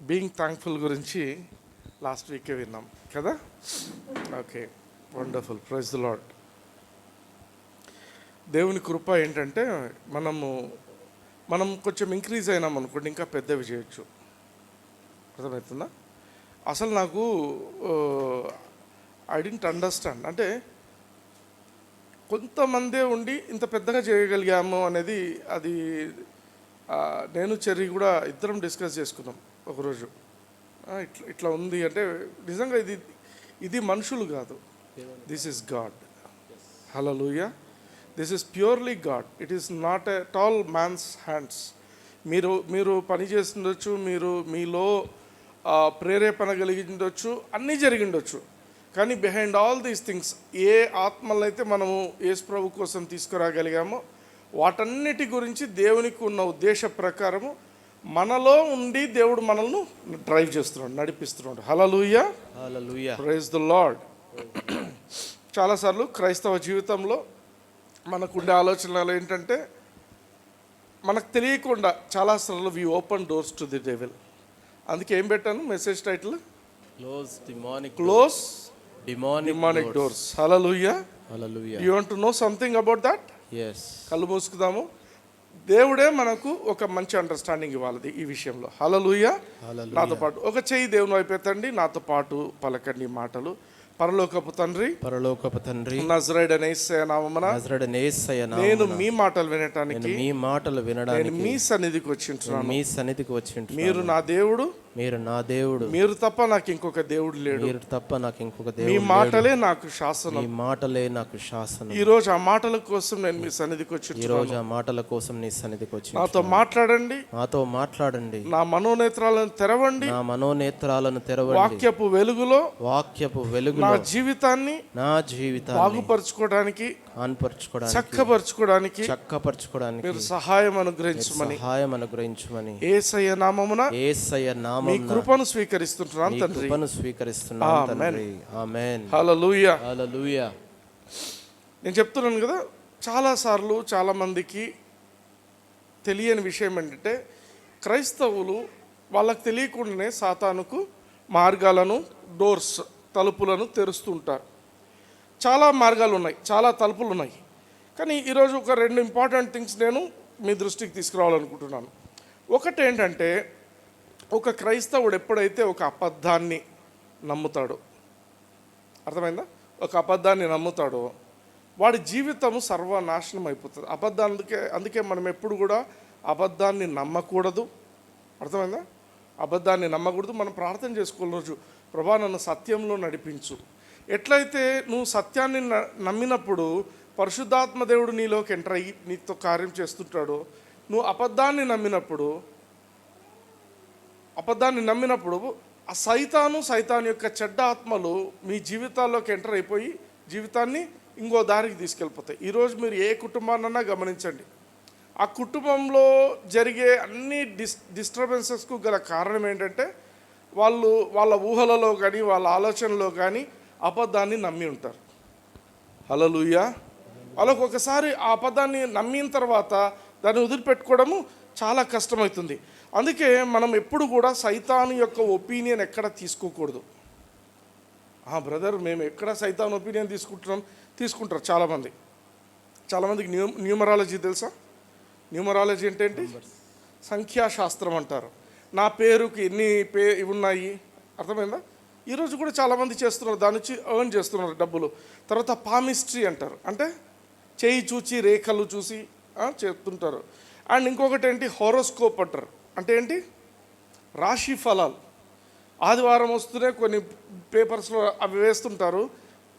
Being thankful గురించి last వీకే విన్నాం కదా. Okay, wonderful, praise the Lord. దేవుని కృప ఏంటంటే మనం కొంచెం ఇంక్రీజ్ అయినాం అనుకోండి, ఇంకా పెద్దవి చేయొచ్చు. అర్థమవుతుందా? అసలు నాకు ఐ డోంట్ అండర్స్టాండ్, అంటే కొంతమందే ఉండి ఇంత పెద్దగా చేయగలిగాము అనేది. అది నేను చెర్రీ కూడా ఇద్దరం డిస్కస్ చేసుకున్నాం ఒకరోజు. ఇట్లా ఉంది అంటే నిజంగా ఇది మనుషులు కాదు, this is God. Hallelujah. This is purely God, it is not at all man's hands. మీరు పని చేస్తుండొచ్చు, మీరు మీలో ప్రేరేపణ కలిగిండొచ్చు, అన్నీ జరిగిండొచ్చు, కానీ బిహైండ్ ఆల్ దీస్ థింగ్స్ ఏ ఆత్మలైతే మనము యేసు ప్రభు కోసం తీసుకురాగలిగామో వాటన్నిటి గురించి దేవునికి ఉన్న ఉద్దేశ ప్రకారము మనలో ఉండి దేవుడు మనల్ని డ్రైవ్ చేస్తున్నాడు, నడిపిస్తున్నాడు. Hallelujah, hallelujah, praise the Lord. చాలాసార్లు క్రైస్తవ జీవితంలో మనకుండే ఆలోచనలు ఏంటంటే, మనకు తెలియకుండా చాలాసార్లు we open doors to the devil. అందుకే ఏం పెట్టాను message title? Close demonic doors. Hallelujah, hallelujah. You want to know something about that? yes. కళ్ళు మూసుకుదాము. దేవుడే మనకు ఒక మంచి అండర్స్టాండింగ్ ఇవ్వాలి ఈ విషయంలో. హల్లెలూయా. నాతో పాటు ఒక చెయ్యి దేవుని వైపు ఎత్తండి, నాతో పాటు పలకండి మాటలు. పరలోకపు తండ్రి, నజరేయుడైన యేసయ్య నామమున నేను మీ మాటలు వినటానికి మీ సన్నిధికి వచ్చింటున్నాను. మీరు నా దేవుడు, మీరు తప్ప నాకు ఇంకొక దేవుడు లేడు. మీ మాటలే నాకు శాసనం. ఈ రోజు ఆ మాటల కోసం నేను మీ సన్నిధికి వచ్చి నాతో మాట్లాడండి. నా మనోనేత్రాలను తెరవండి. వాక్యపు వెలుగులో నా జీవితాన్ని బాగుపరచుకోవడానికి, చక్కపరచుకోవడానికి మీరు సహాయం అనుగ్రహించమని యేసయ్య నామమున మీ కృపను స్వీకరిస్తున్నాను తండ్రి. ఆమేన్. Hallelujah, hallelujah. నేను చెప్తున్నాను కదా, చాలాసార్లు చాలామందికి తెలియని విషయం ఏంటంటే, క్రైస్తవులు వాళ్ళకి తెలియకుండానే సాతానుకు మార్గాలను, డోర్స్, తలుపులను తెరుస్తుంటారు. చాలా మార్గాలు ఉన్నాయి, చాలా తలుపులు ఉన్నాయి. కానీ ఈరోజు ఒక 2 ఇంపార్టెంట్ థింగ్స్ నేను మీ దృష్టికి తీసుకురావాలనుకుంటున్నాను. ఒకటి ఏంటంటే, ఒక క్రైస్తవుడు ఎప్పుడైతే ఒక అబద్ధాన్ని నమ్ముతాడో, అర్థమైందా? ఒక అబద్ధాన్ని నమ్ముతాడో వాడి జీవితము సర్వనాశనం అయిపోతుంది. అందుకే మనం ఎప్పుడు కూడా అబద్ధాన్ని నమ్మకూడదు. అర్థమైందా? అబద్ధాన్ని నమ్మకూడదు. మనం ప్రార్థన చేసుకోవాలి రోజు, ప్రభా నన్ను సత్యంలో నడిపించు. ఎట్లయితే నువ్వు సత్యాన్ని నమ్మినప్పుడు పరిశుద్ధాత్మ దేవుడు నీలోకి ఎంటర్ అయ్యి నీతో కార్యం చేస్తుంటాడో, నువ్వు అబద్ధాన్ని నమ్మినప్పుడు ఆ సైతాను యొక్క చెడ్డ ఆత్మలు మీ జీవితాల్లోకి ఎంటర్ అయిపోయి జీవితాన్ని ఇంకో దారికి తీసుకెళ్ళిపోతాయి. ఈరోజు మీరు ఏ కుటుంబాన్నన్నా గమనించండి, ఆ కుటుంబంలో జరిగే అన్ని డిస్టర్బెన్సెస్కు గల కారణం ఏంటంటే, వాళ్ళ ఊహలలో కానీ వాళ్ళ ఆలోచనలో కానీ అబద్ధాన్ని నమ్మి ఉంటారు. హల్లెలూయా. వాళ్ళకు ఒకసారి ఆ అబద్ధాన్ని నమ్మిన తర్వాత దాన్ని వదిలిపెట్టుకోవడము చాలా కష్టమవుతుంది. అందుకే మనం ఎప్పుడు కూడా సైతాను యొక్క ఒపీనియన్ ఎక్కడ తీసుకోకూడదు. బ్రదర్ మేము ఎక్కడ సైతాన్ ఒపీనియన్ తీసుకుంటారు చాలామందికి న్యూమరాలజీ తెలుసా? న్యూమరాలజీ అంటే ఏంటి? సంఖ్యాశాస్త్రం అంటారు. నా పేరుకి ఎన్ని ఉన్నాయి, అర్థమైందా? ఈరోజు కూడా చాలామంది చేస్తున్నారు, దాని నుంచి ఎర్న్ చేస్తున్నారు డబ్బులు. తర్వాత పామిస్ట్రీ అంటారు, అంటే చేయి చూచి రేఖలు చూసి చెప్తుంటారు. అండ్ ఇంకొకటి ఏంటి, హోరోస్కోప్ అంటారు, అంటే ఏంటి? రాశి ఫలాలు. ఆదివారం వస్తూనే కొన్ని పేపర్స్లో అవి వేస్తుంటారు,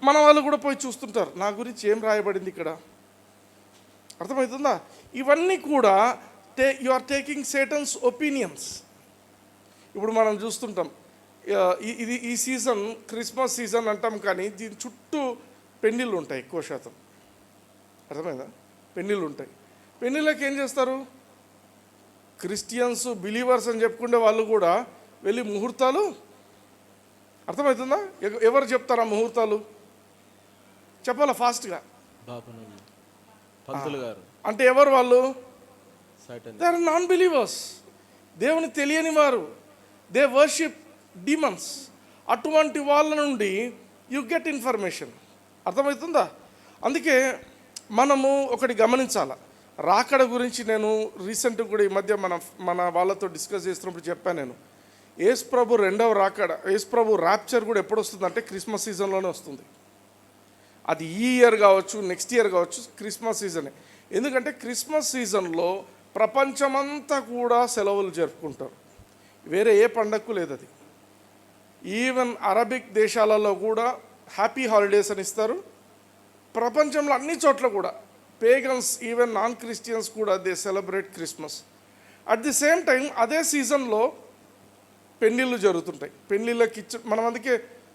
మన వాళ్ళు కూడా పోయి చూస్తుంటారు, నా గురించి ఏం రాయబడింది ఇక్కడ. అర్థమవుతుందా? ఇవన్నీ కూడా you are taking Satan's opinions. ఇప్పుడు మనం చూస్తుంటాం, ఈ సీజన్ క్రిస్మస్ సీజన్ అంటాం, కానీ దీని చుట్టూ పెళ్ళిళ్ళు ఉంటాయి ఎక్కువ శాతం. అర్థమైందా? పెళ్ళిళ్ళు ఉంటాయి. పెళ్ళిళ్ళకి ఏం చేస్తారు? క్రిస్టియన్స్ బిలీవర్స్ అని చెప్పుకునే వాళ్ళు కూడా వెళ్ళి ముహూర్తాలు, అర్థమవుతుందా? ఎవరు చెప్తారా ముహూర్తాలు? చెప్పాలా ఫాస్ట్గా? అంటే ఎవరు వాళ్ళు? దే ఆర్ నాన్ బిలీవర్స్, దేవుని తెలియని వారు. They worship demons. అటువంటి వాళ్ళ నుండి యు గెట్ ఇన్ఫర్మేషన్. అర్థమవుతుందా? అందుకే మనము ఒకటి గమనించాలి. రాకడ గురించి నేను రీసెంట్గా కూడా ఈ మధ్య మన వాళ్ళతో డిస్కస్ చేస్తున్నప్పుడు చెప్పాను. నేను యేసు ప్రభు రెండవ రాకడ, యేసు ప్రభు ర్యాప్చర్ కూడా ఎప్పుడు వస్తుందంటే క్రిస్మస్ సీజన్లోనే వస్తుంది. అది ఈ ఇయర్ కావచ్చు, నెక్స్ట్ ఇయర్ కావచ్చు, క్రిస్మస్ సీజనే. ఎందుకంటే క్రిస్మస్ సీజన్లో ప్రపంచమంతా కూడా సెలవులు జరుపుకుంటారు. వేరే ఏ పండగకు లేదు అది. ఈవెన్ అరబిక్ దేశాలలో కూడా హ్యాపీ హాలిడేస్ అని ఇస్తారు. ప్రపంచంలో అన్ని చోట్ల కూడా పేగన్స్, ఈవెన్ నాన్ క్రిస్టియన్స్ కూడా they celebrate Christmas. At the same time అదే సీజన్లో పెళ్ళిళ్ళు జరుగుతుంటాయి. పెళ్ళిళ్ళకి మనం అందుకే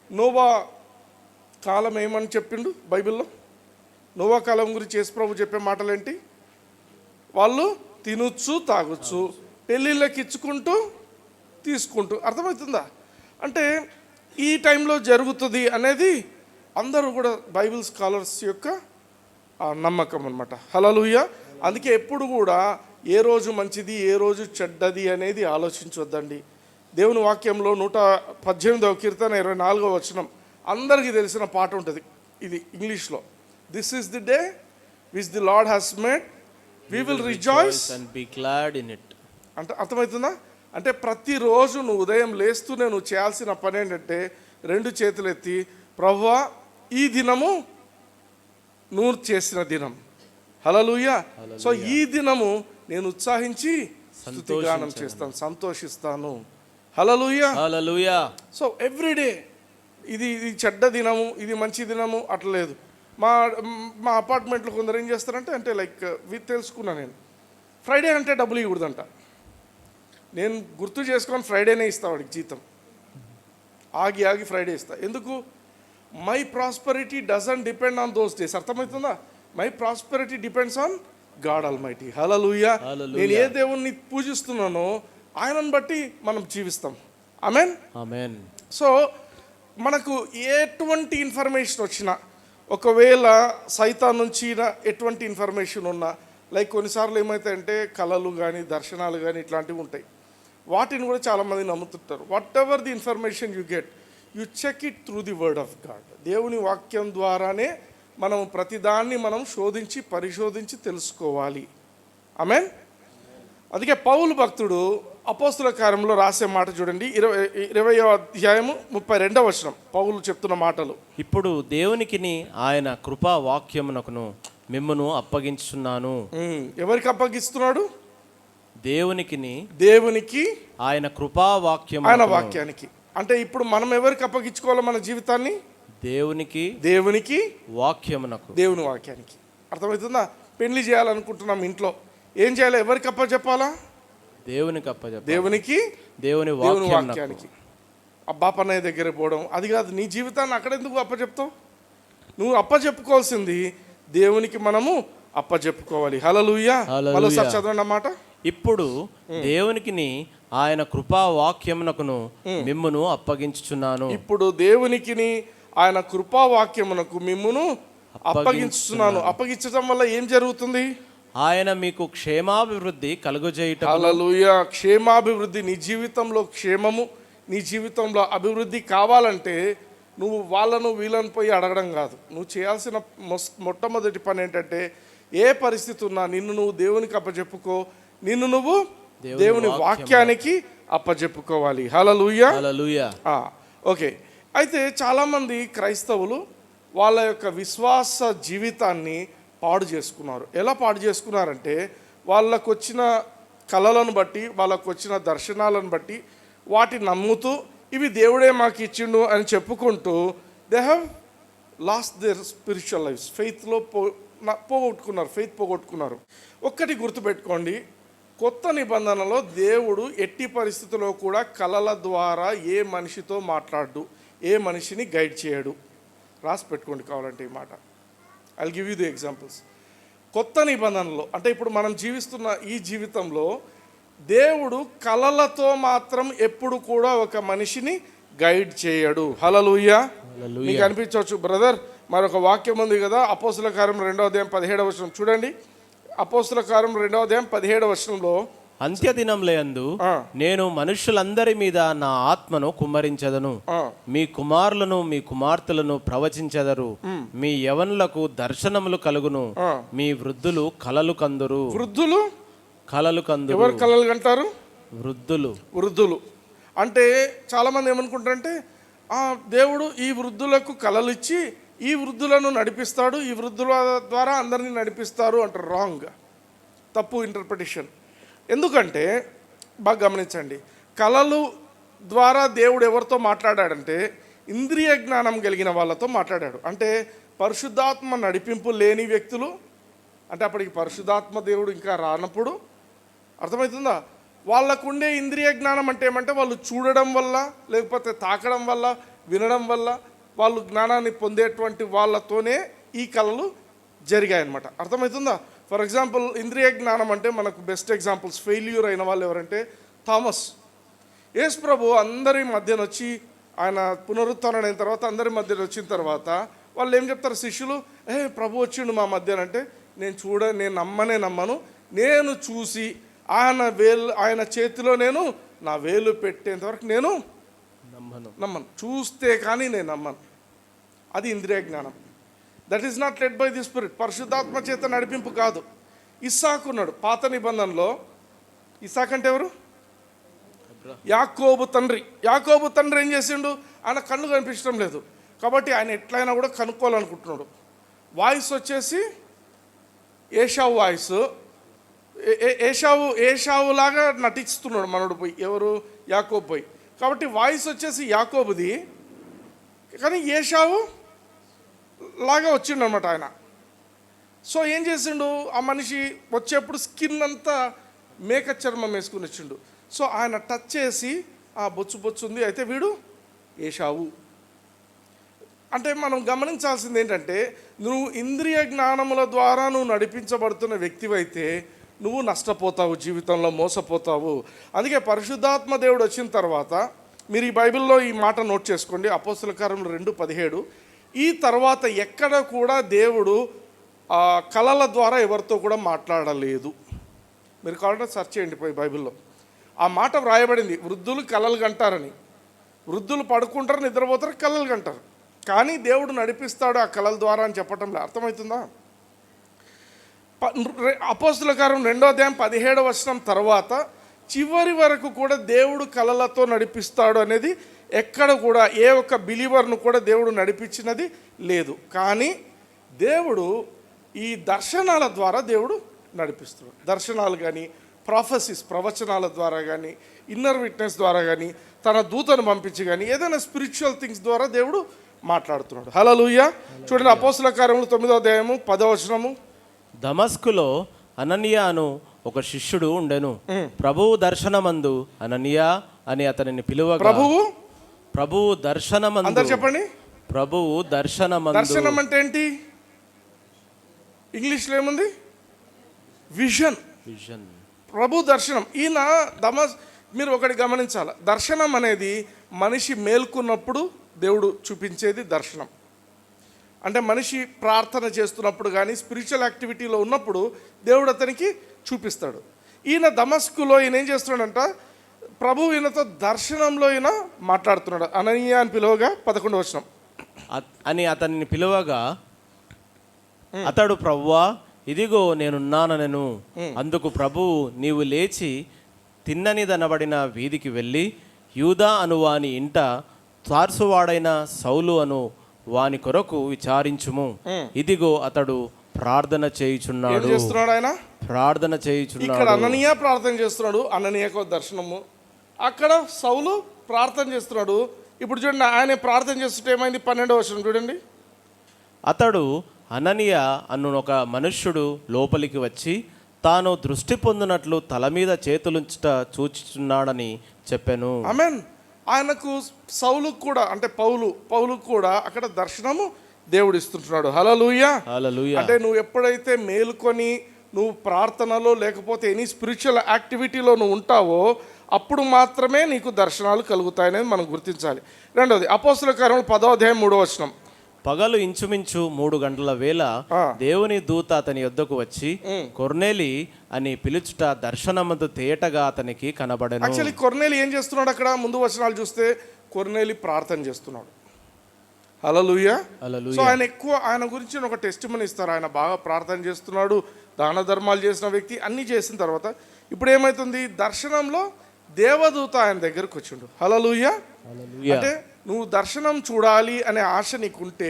నోవా కాలం ఏమని చెప్పిండు బైబిల్లో? నోవా కాలం గురించి యేసు ప్రభు చెప్పే మాటలు ఏంటి? వాళ్ళు తినొచ్చు, తాగొచ్చు, పెళ్ళిళ్ళకి ఇచ్చుకుంటూ తీసుకుంటూ. అర్థమవుతుందా? అంటే ఈ టైంలో జరుగుతుంది అనేది అందరూ కూడా బైబిల్ స్కాలర్స్ యొక్క నమ్మకం అన్నమాట. హల్లెలూయా. అందుకే ఎప్పుడు కూడా ఏ రోజు మంచిది, ఏ రోజు చెడ్డది అనేది ఆలోచించొద్దండి. దేవుని వాక్యంలో 118వ కీర్తన 24వ వచనం అందరికీ తెలిసిన పాట ఉంటుంది. ఇది ఇంగ్లీష్లో, this is the day which the Lord has made, we will rejoice and be glad in it. అంటే అర్థమవుతుందా? అంటే ప్రతిరోజు నువ్వు ఉదయం లేస్తూనే నువ్వు చేయాల్సిన పని ఏంటంటే 2 చేతులు ఎత్తి, ప్రభువా ఈ దినము నువ్వు చేసిన దినం, హల్లెలూయా. సో ఈ దినము నేను ఉత్సాహించి స్తుతిగానం చేస్తాను, సంతోషిస్తాను. హల్లెలూయా, హల్లెలూయా. సో ఎవ్రీడే ఇది చెడ్డ దినము, ఇది మంచి దినము అట్లా లేదు. మా అపార్ట్మెంట్లో కొందరు ఏం చేస్తారంటే, అంటే లైక్ తెలుసుకున్నా నేను, ఫ్రైడే అంటే డబ్బులు ఇవ్వకూడదంట. నేను గుర్తు చేసుకొని ఫ్రైడేనే ఇస్తా వాడికి జీతం. ఆగి ఫ్రైడే ఇస్తా. ఎందుకు? My prosperity doesn't depend on those days. అర్థమవుతుందా? My prosperity depends on God Almighty. Hallelujah. నేను ఏ దేవుణ్ణి పూజిస్తున్నానో ఆయనను బట్టి మనం జీవిస్తాం. ఆమేన్, ఆమేన్. సో మనకు ఎటువంటి ఇన్ఫర్మేషన్ వచ్చినా, ఒకవేళ సైతాన్ నుంచి ఎటువంటి ఇన్ఫర్మేషన్ ఉన్నా, లైక్ కొన్నిసార్లు ఏమవుతాయంటే కళలు కానీ దర్శనాలు కానీ ఇట్లాంటివి ఉంటాయి. వాటిని కూడా చాలామంది నమ్ముతుంటారు. Whatever the information you get, you check it through the word of God. దేవుని వాక్యం ద్వారానే మనం ప్రతిదాన్ని మనం శోధించి పరిశోధించి తెలుసుకోవాలి. ఆమేన్. అందుకే పౌలు భక్తుడు అపోస్తుల కార్యంలో రాసే మాట చూడండి, 20వ అధ్యాయము 32వ వచనం. పౌలు చెప్తున్న మాటలు, ఇప్పుడు దేవునికిని ఆయన కృపా వాక్యమునకును మిమ్మును అప్పగించుచున్నాను. ఎవరికి అప్పగిస్తున్నాడు? దేవునికి ఆయన కృపా వాక్యము, ఆయన వాక్యానికి. అంటే ఇప్పుడు మనం ఎవరికి అప్పగించుకోవాలి మన జీవితాన్ని? దేవునికి వాక్యమునకు, దేవుని వాక్యానికి. అర్థమవుతుందా? పెళ్లి చేయాలనుకుంటున్నాం, ఇంట్లో ఏం చేయాలి? ఎవరికి అప్పచెప్పాలా? దేవునికి, దేవుని వాక్యానికి. అబ్బాపన్నయ్య దగ్గర పోవడం అది కాదు. నీ జీవితాన్ని అక్కడ ఎందుకు అప్పచెప్తావు? నువ్వు అప్పచెప్పుకోవాల్సింది దేవునికి మనము అప్పచెప్పుకోవాలి. హల్లెలూయా. మరోసారి చదవండి అన్నమాట. ఇప్పుడు దేవునికిని ఆయన కృపా వాక్యమునకును మిమ్మును అప్పగించుచున్నాను. ఇప్పుడు దేవునికిని ఆయన కృపా వాక్యమునకు మిమ్మును అప్పగించుచున్నాను. అప్పగించడం వల్ల ఏం జరుగుతుంది? ఆయన మీకు క్షేమాభివృద్ధి కలుగజేయుట. హల్లెలూయా. క్షేమాభివృద్ధి. నీ జీవితంలో క్షేమము, నీ జీవితంలో అభివృద్ధి కావాలంటే నువ్వు వాళ్ళను వీళ్ళని పోయి అడగడం కాదు. నువ్వు చేయాల్సిన మొట్టమొదటి పని ఏంటంటే, ఏ పరిస్థితి ఉన్నా నిన్ను నువ్వు దేవునికి అప్పచెప్పుకో, నిన్ను నువ్వు దేవుని వాక్యానికి అప్పచెప్పుకోవాలి. హల్లెలూయా, హల్లెలూయా. ఓకే. అయితే చాలామంది క్రైస్తవులు వాళ్ళ యొక్క విశ్వాస జీవితాన్ని పాడు చేసుకున్నారు. ఎలా పాడు చేసుకున్నారంటే, వాళ్ళకు వచ్చిన కళలను బట్టి, వాళ్ళకు వచ్చిన దర్శనాలను బట్టి వాటిని నమ్ముతూ ఇవి దేవుడే మాకు ఇచ్చిండు అని చెప్పుకుంటూ they have lost their spiritual lifes. Faith పోగొట్టుకున్నారు. ఒక్కటి గుర్తుపెట్టుకోండి, కొత్త నిబంధనలో దేవుడు ఎట్టి పరిస్థితుల్లో కూడా కళల ద్వారా ఏ మనిషితో మాట్లాడు, ఏ మనిషిని గైడ్ చేయడు. రాసి పెట్టుకోండి కావాలంటే ఈ మాట. I will give you the examples. కొత్త నిబంధనలో అంటే ఇప్పుడు మనం జీవిస్తున్న ఈ జీవితంలో దేవుడు కళలతో మాత్రం ఎప్పుడు కూడా ఒక మనిషిని గైడ్ చేయడు. హల్లెలూయా. మీకు అనిపించవచ్చు, బ్రదర్ మరొక వాక్యం ఉంది కదా, అపోస్తుల కార్యం 2వ అధ్యాయం 17వ వచనం చూడండి. అపోస్తుల కార్యం 2వ అధ్యాయం 17వ వచనంలో అంత్యదినములందు ఆ. నేను మనుషులందరి మీద నా ఆత్మను కుమ్మరించెదను. ఆ, మీ కుమారులను మీ కుమార్తెలను ప్రవచించెదరు. మీ యవనులకు దర్శనములు కలుగును. ఆ. మీ వృద్ధులు కలలు కందురు. వృద్ధులు కలలు కందురు. ఎవరు కలలు కంటారు? వృద్ధులు. వృద్ధులు అంటే చాలామంది ఏమనుకుంటారంటే దేవుడు ఈ వృద్ధులకు కలలు ఇచ్చి ఈ వృద్ధులను నడిపిస్తాడు, ఈ వృద్ధుల ద్వారా అందరినీ నడిపిస్తారు అంటారు. రాంగ్, తప్పు ఇంటర్ప్రిటేషన్. ఎందుకంటే బాగా గమనించండి, కలలు ద్వారా దేవుడు ఎవరితో మాట్లాడాడంటే ఇంద్రియ జ్ఞానం కలిగిన వాళ్ళతో మాట్లాడాడు. అంటే పరిశుద్ధాత్మ నడిపింపు లేని వ్యక్తులు, అంటే అప్పటికి పరిశుద్ధాత్మ దేవుడు ఇంకా రానప్పుడు, అర్థమవుతుందా? వాళ్ళకుండే ఇంద్రియ జ్ఞానం అంటే ఏమంటే వాళ్ళు చూడడం వల్ల, లేకపోతే తాకడం వల్ల, వినడం వల్ల వాళ్ళు జ్ఞానాన్ని పొందేటువంటి వాళ్ళతోనే ఈ కళలు జరిగాయన్నమాట. అర్థమవుతుందా? ఫర్ ఎగ్జాంపుల్ ఇంద్రియ జ్ఞానం అంటే మనకు బెస్ట్ ఎగ్జాంపుల్స్ ఫెయిల్యూర్ అయిన వాళ్ళు ఎవరంటే థామస్. యేసు ప్రభు అందరి మధ్యన వచ్చి ఆయన పునరుత్థానం అయిన తర్వాత అందరి మధ్యన వచ్చిన తర్వాత వాళ్ళు ఏం చెప్తారు శిష్యులు, ప్రభు వచ్చిండు మా మధ్యన అంటే నేను నమ్మను, నేను చూసి ఆయన చేతిలో నేను నా వేలు పెట్టేంతవరకు నేను నమ్మను, చూస్తే కానీ నేను నమ్మను. అది ఇంద్రియ జ్ఞానం. That is not led by the spirit. పరిశుద్ధాత్మ చేత నడిపింపు కాదు. ఇస్సాకు ఉన్నాడు పాత నిబంధనలో. ఇస్సాకు అంటే ఎవరు? యాకోబు తండ్రి. యాకోబు తండ్రి ఏం చేసిండు? ఆయన కళ్ళు కనిపించడం లేదు కాబట్టి ఆయన ఎట్లయినా కూడా కనుక్కోవాలనుకుంటున్నాడు. వాయిస్ వచ్చేసి ఏషావు వాయిస్. ఏషావులాగా నటిస్తున్నాడు మనోడు పోయి, ఎవరు? యాకోబు పోయి. కాబట్టి వాయిస్ వచ్చేసి యాకోబుది, కానీ ఏషావు లాగా వచ్చిండు అనమాట ఆయన. సో ఏం చేసిండు ఆ మనిషి వచ్చేప్పుడు స్కిన్ అంతా మేక చర్మం వేసుకుని వచ్చిండు. సో ఆయన టచ్ చేసి బొచ్చు ఉంది, అయితే వీడు ఏషావు. అంటే మనం గమనించాల్సింది ఏంటంటే నువ్వు ఇంద్రియ జ్ఞానముల ద్వారా నువ్వు నడిపించబడుతున్న వ్యక్తివైతే నువ్వు నష్టపోతావు, జీవితంలో మోసపోతావు. అందుకే పరిశుద్ధాత్మ దేవుడు వచ్చిన తర్వాత మీరు ఈ బైబిల్లో ఈ మాట నోట్ చేసుకోండి, అపోస్తల కార్యములు 2:17. ఈ తర్వాత ఎక్కడ కూడా దేవుడు కళల ద్వారా ఎవరితో కూడా మాట్లాడలేదు. మీరు కావాలంటే సెర్చ్ చేయండి పోయి బైబిల్లో. ఆ మాట వ్రాయబడింది, వృద్ధులు కలలు కంటారని. వృద్ధులు పడుకుంటారు, నిద్రపోతారు, కలలు కంటారు. కానీ దేవుడు నడిపిస్తాడు ఆ కళల ద్వారా అని చెప్పటంలో అర్థమవుతుందా? అపోస్తల కార్యం 2:17 తర్వాత చివరి వరకు కూడా దేవుడు కళలతో నడిపిస్తాడు అనేది ఎక్కడ కూడా ఏ ఒక్క బిలీవర్ను కూడా దేవుడు నడిపించినది లేదు. కానీ దేవుడు ఈ దర్శనాల ద్వారా దేవుడు నడిపిస్తున్నాడు. దర్శనాలు కానీ, ప్రాఫెసిస్ ప్రవచనాల ద్వారా కానీ, ఇన్నర్ విట్నెస్ ద్వారా కానీ, తన దూతను పంపించి కానీ, ఏదైనా స్పిరిచువల్ థింగ్స్ ద్వారా దేవుడు మాట్లాడుతున్నాడు. హల్లెలూయా. చూడండి అపోస్తల కార్యములు 9:10. దమస్కులో అననీయ అను ఒక శిష్యుడు ఉండెను. ప్రభువు దర్శనమందు అననీయ అని అతనిని పిలువగా, ప్రభువు దర్శనమందు, అందరు చెప్పండి, ప్రభువు దర్శనమందు. దర్శనం అంటే ఏంటి? ఇంగ్లీష్లో ఏముంది? విజన్. ప్రభు దర్శనం. ఈయన మీరు ఒకటి గమనించాలి, దర్శనం అనేది మనిషి మేల్కొన్నప్పుడు దేవుడు చూపించేది దర్శనం. అంటే మనిషి ప్రార్థన చేస్తున్నప్పుడు కానీ స్పిరిచువల్ యాక్టివిటీలో ఉన్నప్పుడు దేవుడు అతనికి చూపిస్తాడు. ఈయన దమస్కులో ఈయన ఏం చేస్తున్నాడంట, ప్రభు ఈయనతో దర్శనంలో ఈయన మాట్లాడుతున్నాడు. అననీయ అని పిలువగా 11 అని అతనిని పిలువగా అతడు, ప్రభువా ఇదిగో నేనున్నానెను. అందుకు ప్రభువు, నీవు లేచి తిన్ననిదనబడిన వీధికి వెళ్ళి యూదా అను వాని ఇంట తార్సువాడైన సౌలు అను వాని కొరకు విచారించుము. ఇదిగో అతడు ప్రార్థన చేయుచున్నాడు. ఆయన ప్రార్థన చేయుచున్నాడు. ఇక్కడ అననీయ ప్రార్థన చేస్తున్నాడు, అననీయకు దర్శనము. అక్కడ సౌలు ప్రార్థన చేస్తున్నాడు. ఇప్పుడు చూడండి, ఆయన ప్రార్థన చేస్తుంటే ఏమైంది? 12 చూడండి. అతడు అననీయ అను ఒక మనుష్యుడు లోపలికి వచ్చి తాను దృష్టి పొందినట్లు తల మీద చేతులుంచుట చూచుచున్నాడని చెప్పాను. ఆమేన్. ఆయనకు సౌలుకు కూడా, అంటే పౌలుకు కూడా అక్కడ దర్శనము దేవుడు ఇస్తుంటున్నాడు. హల్లెలూయా. హల్లెలూయా. అంటే నువ్వు ఎప్పుడైతే మేలుకొని నువ్వు ప్రార్థనలో లేకపోతే ఎనీ స్పిరిచువల్ యాక్టివిటీలో నువ్వు ఉంటావో అప్పుడు మాత్రమే నీకు దర్శనాలు కలుగుతాయనేది మనం గుర్తించాలి. రెండవది అపోస్తల కార్యములు 10:3. పగలు ఇంచుమించు 3 గంటల వేళ దేవుని దూత అతని యొద్దకు వచ్చి కొర్నేలి అని పిలుచుట దర్శనమందు తేటగా అతనికి కనబడెను. యాక్చువల్లీ కొర్నేలి ఏం చేస్తున్నాడు అక్కడ? ముందు వచనాలు చూస్తే కొర్నేలి ప్రార్థన చేస్తున్నాడు. హల్లెలూయా. సో ఆయన గురించి ఒక టెస్టిమనీ ఇస్తారు. ఆయన బాగా ప్రార్థన చేస్తున్నాడు, దాన ధర్మాలు చేసిన వ్యక్తి, అన్నీ చేసిన తర్వాత ఇప్పుడు ఏమవుతుంది? దర్శనంలో దేవదూత ఆయన దగ్గరకు వచ్చిండు. హల్లెలూయా. అంటే నువ్వు దర్శనం చూడాలి అనే ఆశ నీకుంటే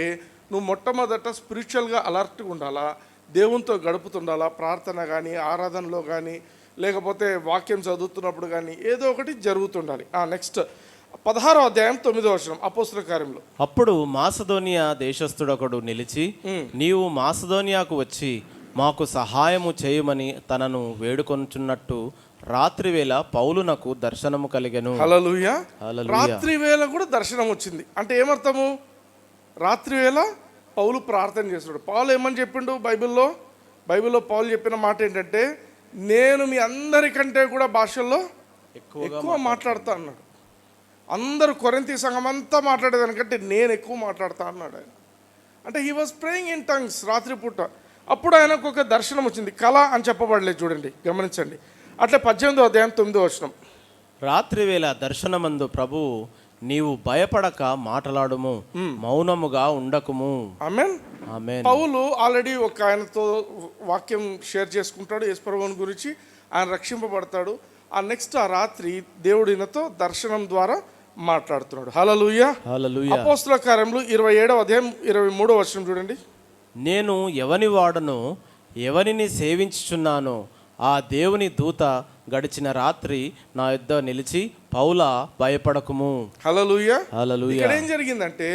నువ్వు మొట్టమొదట స్పిరిచువల్గా అలర్ట్గా ఉండాలా, దేవునితో గడుపుతుండాలా, ప్రార్థన కానీ ఆరాధనలో కానీ లేకపోతే వాక్యం చదువుతున్నప్పుడు కానీ ఏదో ఒకటి జరుగుతుండాలి. నెక్స్ట్ 16వ అధ్యాయం 9వ వచనం అపోస్తల కార్యంలో. అప్పుడు మాసిదోనియా దేశస్థుడొకడు నిలిచి నీవు మాసిదోనియాకు వచ్చి మాకు సహాయము చేయమని తనను వేడుకొనుచున్నట్టు రాత్రి వేళ పౌలునకు దర్శనము కలిగెను. హల్లెలూయా. రాత్రి వేళ కూడా దర్శనం వచ్చింది. అంటే ఏమర్థము? రాత్రి వేళ పౌలు ప్రార్థన చేస్తున్నాడు. పౌలు ఏమని చెప్పిండు బైబిల్లో పౌలు చెప్పిన మాట ఏంటంటే, నేను మీ అందరికంటే కూడా భాషల్లో ఎక్కువ మాట్లాడతా అన్నాడు. అందరూ కొరింథీ సంఘం అంతా మాట్లాడేదానికంటే నేను ఎక్కువ మాట్లాడతా అన్నాడు ఆయన. అంటే he was praying in tongues రాత్రిపూట. అప్పుడు ఆయనకు ఒక దర్శనం వచ్చింది. కళ అని చెప్పబడలేదు, చూడండి, గమనించండి. అట్లా 18వ అధ్యాయం 9వ వచనం. రాత్రి వేళ దర్శనమందు ప్రభువు నీవు భయపడక మాట్లాడుము, మౌనముగా ఉండకుము. ఆమేన్. ఆమేన్. పౌలు ఆల్రెడీ ఒక ఆయనతో వాక్యం షేర్ చేసుకుంటాడు యేసుప్రభువుని గురించి. ఆయన రక్షింపబడతాడు. నెక్స్ట్ ఆ రాత్రి దేవుడు ఈయనతో దర్శనం ద్వారా మాట్లాడుతున్నాడు. హల్లెలూయా. హల్లెలూయా. అపోస్తల కార్యములు 27వ అధ్యాయం 23వ వచనం చూడండి. నేను ఎవని వాడను, ఎవరిని సేవించుచున్నానో ఆ దేవుని దూత గడిచిన రాత్రి నా యొద్ద నిలిచి పౌలా భయపడకుము. హల్లెలూయా. హల్లెలూయా. ఇక్కడ ఏం జరిగిందంటే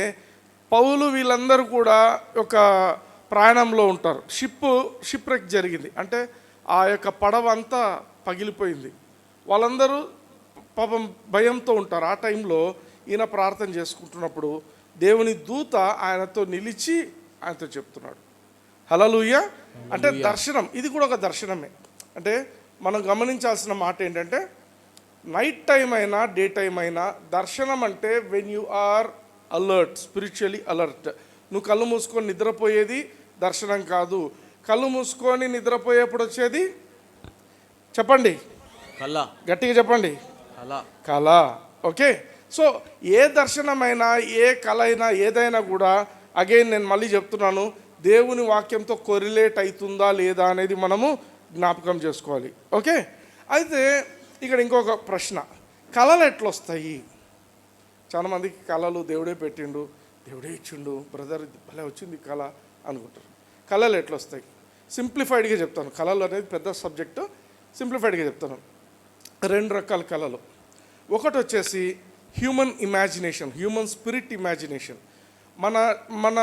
పౌలు వీళ్ళందరూ కూడా ఒక ప్రయాణంలో ఉంటారు. షిప్ రెక్ జరిగింది. అంటే ఆ యొక్క పడవ అంతా పగిలిపోయింది. వాళ్ళందరూ పాపం భయంతో ఉంటారు. ఆ టైంలో ఈయన ప్రార్థన చేసుకుంటున్నప్పుడు దేవుని దూత ఆయనతో నిలిచి ఆయనతో చెప్తున్నాడు. హల్లెలూయా. అంటే దర్శనం, ఇది కూడా ఒక దర్శనమే. అంటే మనం గమనించాల్సిన మాట ఏంటంటే నైట్ టైం అయినా డే టైం అయినా దర్శనం అంటే when you are alert, spiritually alert. నువ్వు కళ్ళు మూసుకొని నిద్రపోయేది దర్శనం కాదు. కళ్ళు మూసుకొని నిద్రపోయేప్పుడు వచ్చేది చెప్పండి, కళ. గట్టిగా చెప్పండి, కళ. ఓకే. సో ఏ దర్శనమైనా ఏ కళ అయినా ఏదైనా కూడా అగైన్ నేను మళ్ళీ చెప్తున్నాను, దేవుని వాక్యంతో కొరిలేట్ అవుతుందా లేదా అనేది మనము జ్ఞాపకం చేసుకోవాలి. ఓకే. అయితే ఇక్కడ ఇంకొక ప్రశ్న, కళలు ఎట్లొస్తాయి? చాలామందికి కళలు దేవుడే పెట్టిండు, దేవుడే ఇచ్చిండు, బ్రదర్ భలే వచ్చింది కళ అనుకుంటారు. కళలు ఎట్లొస్తాయి? సింప్లిఫైడ్గా చెప్తాను. కళలు అనేది పెద్ద సబ్జెక్టు, సింప్లిఫైడ్గా చెప్తాను. 2 రకాల కళలు. ఒకటి వచ్చేసి human imagination, human spirit imagination. మన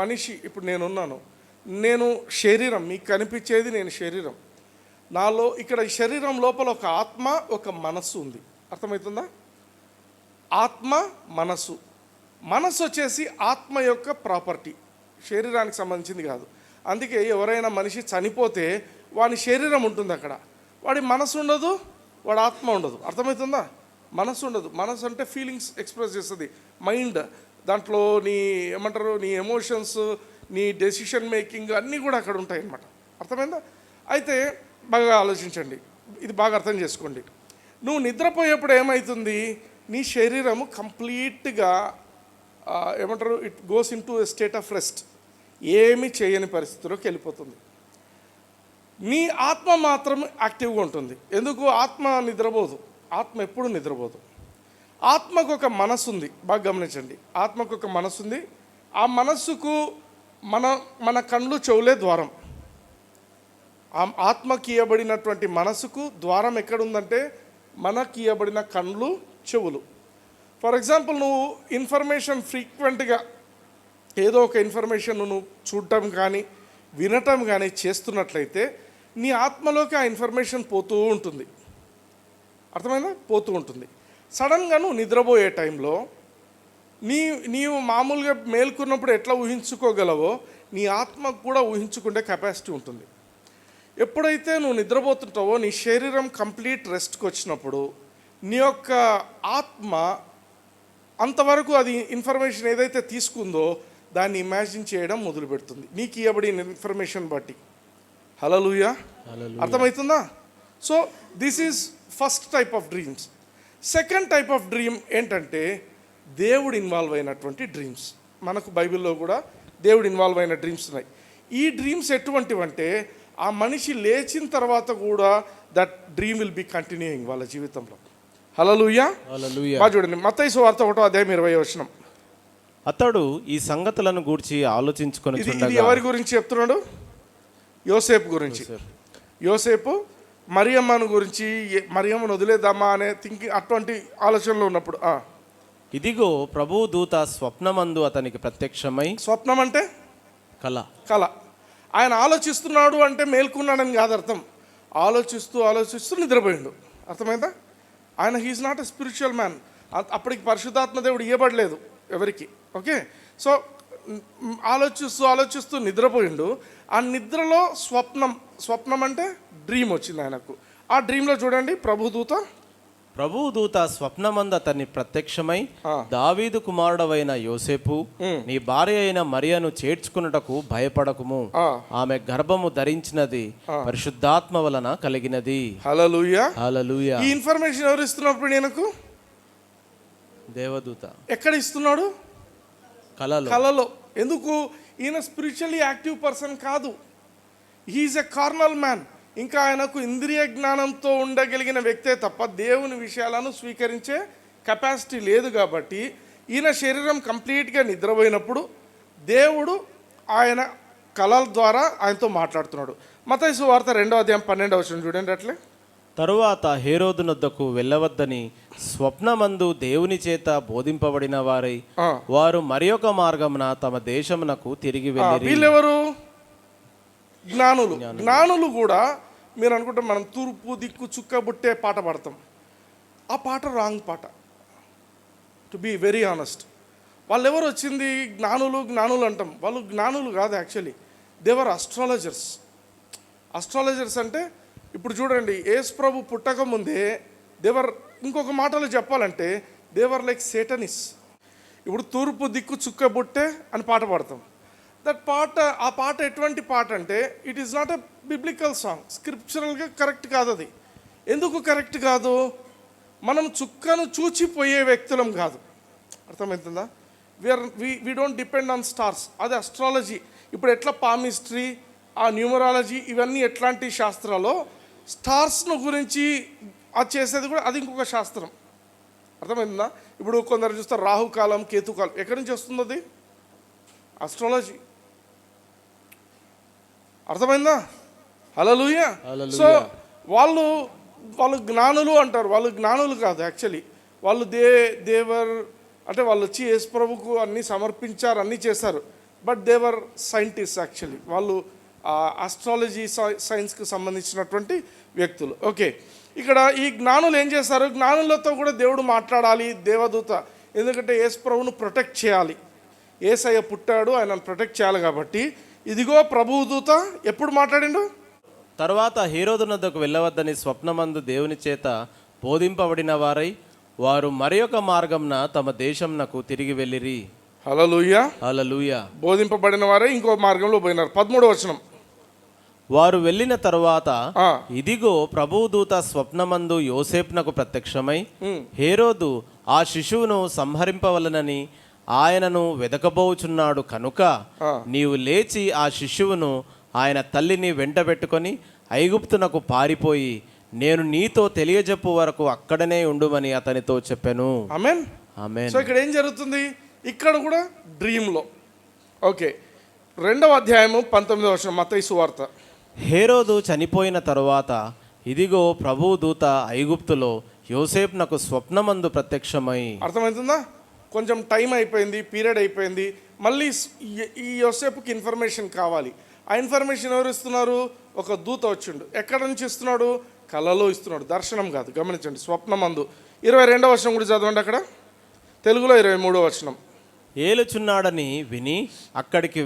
మనిషి ఇప్పుడు నేనున్నాను, నేను శరీరం, మీకు కనిపించేది నేను శరీరం. నాలో ఇక్కడ శరీరం లోపల ఒక ఆత్మ, ఒక మనస్సు ఉంది. అర్థమవుతుందా? ఆత్మ, మనస్సు. మనస్సు వచ్చేసి ఆత్మ యొక్క ప్రాపర్టీ, శరీరానికి సంబంధించింది కాదు. అందుకే ఎవరైనా మనిషి చనిపోతే వాడి శరీరం ఉంటుంది అక్కడ, వాడి మనసు ఉండదు, వాడి ఆత్మ ఉండదు. అర్థమవుతుందా? మనసు ఉండదు. మనసు అంటే ఫీలింగ్స్ ఎక్స్ప్రెస్ చేస్తుంది, మైండ్. దాంట్లో నీ ఏమంటారు, నీ ఎమోషన్స్, నీ డెసిషన్ మేకింగ్ అన్నీ కూడా అక్కడ ఉంటాయి అన్నమాట. అర్థమైందా? అయితే బాగా ఆలోచించండి, ఇది బాగా అర్థం చేసుకోండి. నువ్వు నిద్రపోయేప్పుడు ఏమవుతుంది, నీ శరీరము కంప్లీట్గా ఏమంటారు, it goes in to a state of rest, ఏమీ చేయని పరిస్థితిలోకి వెళ్ళిపోతుంది. నీ ఆత్మ మాత్రం యాక్టివ్గా ఉంటుంది. ఎందుకు? ఆత్మ నిద్రపోదు, ఆత్మ ఎప్పుడు నిద్రపోదు. ఆత్మకు ఒక మనసు ఉంది, బాగా గమనించండి. ఆత్మకు ఒక మనసు ఉంది. ఆ మనస్సుకు మన కళ్ళు చెవులే ద్వారం. ఆ ఆత్మకి ఇవ్వబడినటువంటి మనసుకు ద్వారం ఎక్కడుందంటే మనకి ఇవ్వబడిన కళ్ళు, చెవులు. ఫర్ ఎగ్జాంపుల్, నువ్వు ఇన్ఫర్మేషన్ ఫ్రీక్వెంట్గా ఏదో ఒక ఇన్ఫర్మేషన్ నువ్వు చూడటం కానీ వినటం కానీ చేస్తున్నట్లయితే నీ ఆత్మలోకి ఆ ఇన్ఫర్మేషన్ పోతూ ఉంటుంది. అర్థమైందా? పోతూ ఉంటుంది. సడన్గా నువ్వు నిద్రపోయే టైంలో నీవు మామూలుగా మేల్కొన్నప్పుడు ఎట్లా ఊహించుకోగలవో నీ ఆత్మకు కూడా ఊహించుకునే కెపాసిటీ ఉంటుంది. ఎప్పుడైతే నువ్వు నిద్రపోతుంటావో నీ శరీరం కంప్లీట్ రెస్ట్కి వచ్చినప్పుడు నీ యొక్క ఆత్మ అంతవరకు అది ఇన్ఫర్మేషన్ ఏదైతే తీసుకుందో దాన్ని ఇమాజిన్ చేయడం మొదలు పెడుతుంది నీకు ఇవ్వబడిన ఇన్ఫర్మేషన్ బట్టి. హల్లెలూయా, అర్థమవుతుందా? So this is first type of dreams. Second type of dream ఏంటంటే దేవుడు ఇన్వాల్వ్ అయినటువంటి డ్రీమ్స్. మనకు బైబిల్లో కూడా దేవుడు ఇన్వాల్వ్ అయిన డ్రీమ్స్ ఉన్నాయి. ఈ డ్రీమ్స్ ఎటువంటివంటే ఆ మనిషి లేచిన తర్వాత కూడా that dream will be continuing వాళ్ళ జీవితంలో. హల్లెలూయా, బాగా చూడండి మత్తయి సువార్త 1:20. అతడు ఈ సంగతులను గూర్చి ఆలోచించుకొని ఇది ఎవరి గురించి చెప్తున్నాడు? యోసేపు గురించి. యోసేపు మరియమ్మను గురించి, మరియమ్మను వదిలేద్దామా అనే థింకింగ్, అటువంటి ఆలోచనలో ఉన్నప్పుడు ఇదిగో ప్రభువు దూత స్వప్నమందు అతనికి ప్రత్యక్షమై. స్వప్నం అంటే కళ. ఆయన ఆలోచిస్తున్నాడు అంటే మేల్కున్నాడని కాదు అర్థం. ఆలోచిస్తూ నిద్రపోయిండు. అర్థమైందా? ఆయన he is not a spiritual man. అప్పటికి పరిశుద్ధాత్మ దేవుడు ఇవ్వబడలేదు ఎవరికి. ఓకే, సో ఆలోచిస్తూ నిద్రపోయిండు. ఆ నిద్రలో స్వప్నం అంటే డ్రీమ్ వచ్చింది ఆయనకు. ఆ డ్రీమ్లో చూడండి, ప్రభువు దూత స్వప్నమందు అతన్ని ప్రత్యక్షమై, దావీదు కుమారుడవైన యోసేపు, నీ భార్య అయిన మరియను చేర్చుకున్నటకు భయపడకుము, ఆమె గర్భము ధరించినది పరిశుద్ధాత్మ వలన కలిగినది. హల్లెలూయా, హల్లెలూయా. ఈ ఇన్ఫర్మేషన్ ఎవరు ఇస్తున్నప్పుడు ఈయనకు? దేవదూత. ఎక్కడ ఇస్తున్నాడు? కలలో. ఎందుకు? ఈయన స్పిరిచువల్లీ యాక్టివ్ పర్సన్ కాదు. హీఈస్ ఎ కార్నల్ మ్యాన్. ఇంకా ఆయనకు ఇంద్రియ జ్ఞానంతో ఉండగలిగిన వ్యక్తే తప్ప దేవుని విషయాలను స్వీకరించే కెపాసిటీ లేదు. కాబట్టి ఈయన శరీరం కంప్లీట్గా నిద్రపోయినప్పుడు దేవుడు ఆయన కళల ద్వారా ఆయనతో మాట్లాడుతున్నాడు. మత్తయి సువార్త 2:12 చూడండి అట్లే. తరువాత హేరోదు నొద్దకు వెళ్ళవద్దని స్వప్నమందు దేవుని చేత బోధింపబడిన వారై వారు మరి ఒక మార్గమున తమ దేశమునకు తిరిగి వెళ్ళిరి. వీళ్ళెవరు? జ్ఞానులు కూడా. మీరు అనుకుంటే మనం తూర్పు దిక్కు చుక్కబుట్టే పాట పాడతాం. ఆ పాట రాంగ్ పాట, టు బీ వెరీ ఆనెస్ట్. వాళ్ళు ఎవరు వచ్చింది? జ్ఞానులు అంటాం. వాళ్ళు జ్ఞానులు కాదు, యాక్చువల్లీ దేవర్ అస్ట్రాలజర్స్. అస్ట్రాలజర్స్ అంటే ఇప్పుడు చూడండి, యేసు ప్రభు పుట్టక ముందే ఇంకొక మాటలో చెప్పాలంటే దేవర్ లైక్ సేటనిస్. ఇప్పుడు తూర్పు దిక్కు చుక్కబుట్టే అని పాట పాడతాం. ఆ పాట ఎటువంటి పాట అంటే it is not a biblical song. స్క్రిప్చరల్గా కరెక్ట్ కాదు అది. ఎందుకు కరెక్ట్ కాదు? మనం చుక్కను చూచిపోయే వ్యక్తులం కాదు. అర్థమవుతుందా? We don't depend on stars. అది అస్ట్రాలజీ. ఇప్పుడు ఎట్లా పామిస్ట్రీ, ఆ న్యూమరాలజీ, ఇవన్నీ ఎట్లాంటి శాస్త్రాల్లో స్టార్స్ను గురించి అది చేసేది కూడా అది ఇంకొక శాస్త్రం. అర్థమైందా? ఇప్పుడు కొందరు చూస్తారు రాహుకాలం, కేతుకాలం. ఎక్కడి నుంచి వస్తుంది అది? అస్ట్రాలజీ. అర్థమైందా? హల్లెలూయా. సో వాళ్ళు జ్ఞానులు అంటారు. వాళ్ళు జ్ఞానులు కాదు యాక్చువల్లీ. వాళ్ళు దేవర్ అంటే వాళ్ళు వచ్చి యేసు ప్రభుకు అన్నీ సమర్పించారు, అన్నీ చేశారు. But they were scientist actually. వాళ్ళు ఆస్ట్రాలజీ సైన్స్కి సంబంధించినటువంటి వ్యక్తులు. ఓకే, ఇక్కడ ఈ జ్ఞానులు ఏం చేశారు? జ్ఞానులతో కూడా దేవుడు మాట్లాడాలి, దేవదూత. ఎందుకంటే యేసు ప్రభువును ప్రొటెక్ట్ చేయాలి. యేసయ్య పుట్టాడు, ఆయనను ప్రొటెక్ట్ చేయాలి. కాబట్టి ఇదిగో ప్రభువు దూత ఎప్పుడు మాట్లాడిండు? తర్వాత హేరోదు నొద్దకు వెళ్ళవద్దని స్వప్నమందు దేవుని చేత బోధింపబడిన వారై వారు మరి ఒక మార్గంన తమ దేశంనకు తిరిగి వెళ్ళిరి. హల్లెలూయా, హల్లెలూయా. బోధింపబడిన వారే ఇంకో మార్గంలో పోయినారు. 13వ. వారు వెళ్ళిన తరువాత ఇదిగో ప్రభువు దూత స్వప్నమందు యోసేపునకు ప్రత్యక్షమై, హేరోదు ఆ శిశువును సంహరింపవలనని ఆయనను వెదకబోచున్నాడు కనుక నీవు లేచి ఆ శిశువును ఆయన తల్లిని వెంటబెట్టుకొని ఐగుప్తునకు పారిపోయి నేను నీతో తెలియజెప్పు వరకు అక్కడనే ఉండుమని అతనితో చెప్పాను. ఆమేన్, ఆమేన్. సో ఇక్కడ ఏం జరుగుతుంది? ఇక్కడ కూడా డ్రీమ్లో. ఓకే, 2:19 మత్తయి సువార్త. హేరోదు చనిపోయిన తరువాత ఇదిగో ప్రభువు దూత ఐగుప్తులో యోసేపునకు స్వప్నమందు ప్రత్యక్షమై. అర్థమవుతుందా? కొంచెం టైం అయిపోయింది, పీరియడ్ అయిపోయింది. మళ్ళీ ఈ యోసేపుకి ఇన్ఫర్మేషన్ కావాలి. ఆ ఇన్ఫర్మేషన్ ఎవరు ఇస్తున్నారు? ఒక దూత వచ్చిండు. ఎక్కడ నుంచి ఇస్తున్నాడు? కలలో ఇస్తున్నాడు, దర్శనం కాదు. గమనించండి, స్వప్నమందు. 22వ కూడా చదవండి అక్కడ, తెలుగులో 23వ. ఏలుచున్నాడని విని అక్కడికి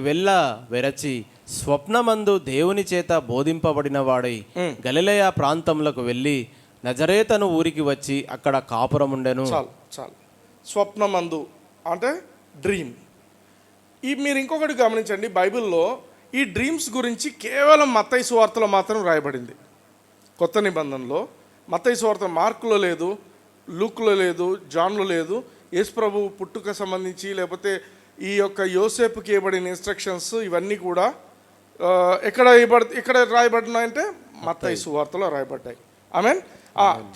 వెరచి స్వప్నమందు దేవుని చేత బోధింపబడిన వాడై గలిలయ ప్రాంతంలోకి వెళ్ళి నజరేతను ఊరికి వచ్చి అక్కడ కాపురం ఉండెను. చాలు. స్వప్నమందు అంటే డ్రీమ్. మీరు ఇంకొకటి గమనించండి, బైబిల్లో ఈ డ్రీమ్స్ గురించి కేవలం మత్తయి సువార్తలో మాత్రం రాయబడింది. కొత్త నిబంధనలో మత్తయి సువార్త మార్కులో లేదు, లూక్లో లేదు, జాన్లో లేదు. యేసు ప్రభు పుట్టుక సంబంధించి లేకపోతే ఈ యొక్క యోసేపుకి ఇవ్వబడిన ఇన్స్ట్రక్షన్స్ ఇవన్నీ కూడా ఎక్కడ రాయబడినాయంటే మత్తయి సువార్తలో రాయబడ్డాయి. ఆమేన్.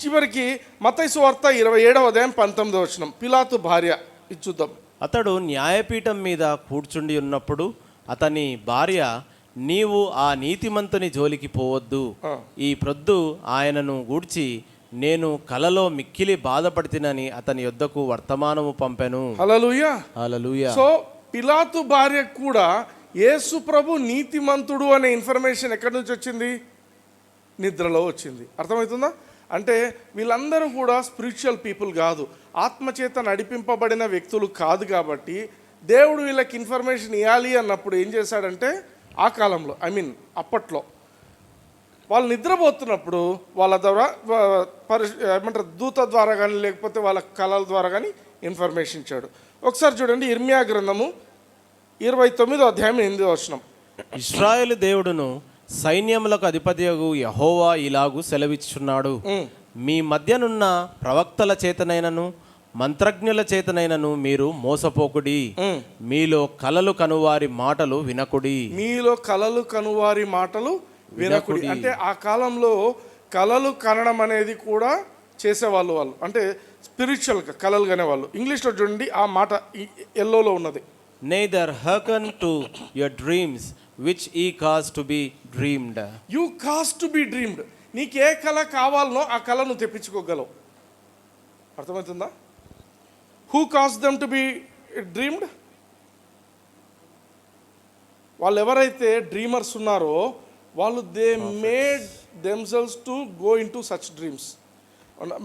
చివరికి మత్తయి సువార్త 27వ అధ్యాయం 19వ వచనం, పిలాతు భార్య, ఇది చూద్దాం. అతడు న్యాయపీఠం మీద కూర్చుండి ఉన్నప్పుడు అతని భార్య, నీవు ఆ నీతిమంతుని జోలికి పోవద్దు, ఈ ప్రొద్దు ఆయనను గూర్చి నేను కలలో మిక్కిలి బాధపడితినని అతని యొద్దకు వర్తమానము పంపెను. హల్లెలూయా, హల్లెలూయా. సో పిలాతు భార్య కూడా యేసు ప్రభు నీతిమంతుడు అనే ఇన్ఫర్మేషన్ ఎక్కడి నుంచి వచ్చింది? నిద్రలో వచ్చింది. అర్థమవుతుందా? అంటే వీళ్ళందరూ కూడా స్పిరిచువల్ పీపుల్ కాదు, ఆత్మచేత నడిపింపబడిన వ్యక్తులు కాదు. కాబట్టి దేవుడు వీళ్ళకి ఇన్ఫర్మేషన్ ఇవ్వాలి అన్నప్పుడు ఏం చేశాడంటే, ఆ కాలంలో అప్పట్లో వాళ్ళు నిద్రపోతున్నప్పుడు వాళ్ళ ద్వారా ఏమంటారు, దూత ద్వారా కానీ లేకపోతే వాళ్ళ కళల ద్వారా కానీ ఇన్ఫర్మేషన్ ఇచ్చాడు. ఒకసారి చూడండి, ఇర్మియా గ్రంథము 29వ అధ్యాయం 8వ వచనం. ఇశ్రాయేలు దేవుడును సైన్యములకు అధిపతియగు యెహోవా ఇలాగు సెలవిచ్చుచున్నాడు, మీ మధ్యనున్న ప్రవక్తల చేతనైనను మంత్రజ్ఞుల చేతనైనను మీరు మోసపోకుడి, మీలో కలలు కనువారి మాటలు వినకుడి. మీలో కలలు కనువారి మాటలు వినకుడి. అంటే ఆ కాలంలో కలలు కనడం అనేది కూడా చేసేవాళ్ళు. వాళ్ళు అంటే స్పిరిచువల్గా కలలు కనేవాళ్ళు. ఇంగ్లీష్లో చూడండి, ఆ మాట ఎల్లోలో ఉన్నది. Neither hearken to your dreams which ye cause to be dreamed. You cause to be dreamed. నీకు ఏ కళ కావాలనో ఆ కళ నువ్వు తెప్పించుకోగలవు. అర్థమవుతుందా? Who caused them to be dreamed? వాళ్ళు ఎవరైతే డ్రీమర్స్ ఉన్నారో వాళ్ళు they made themselves to go into such dreams.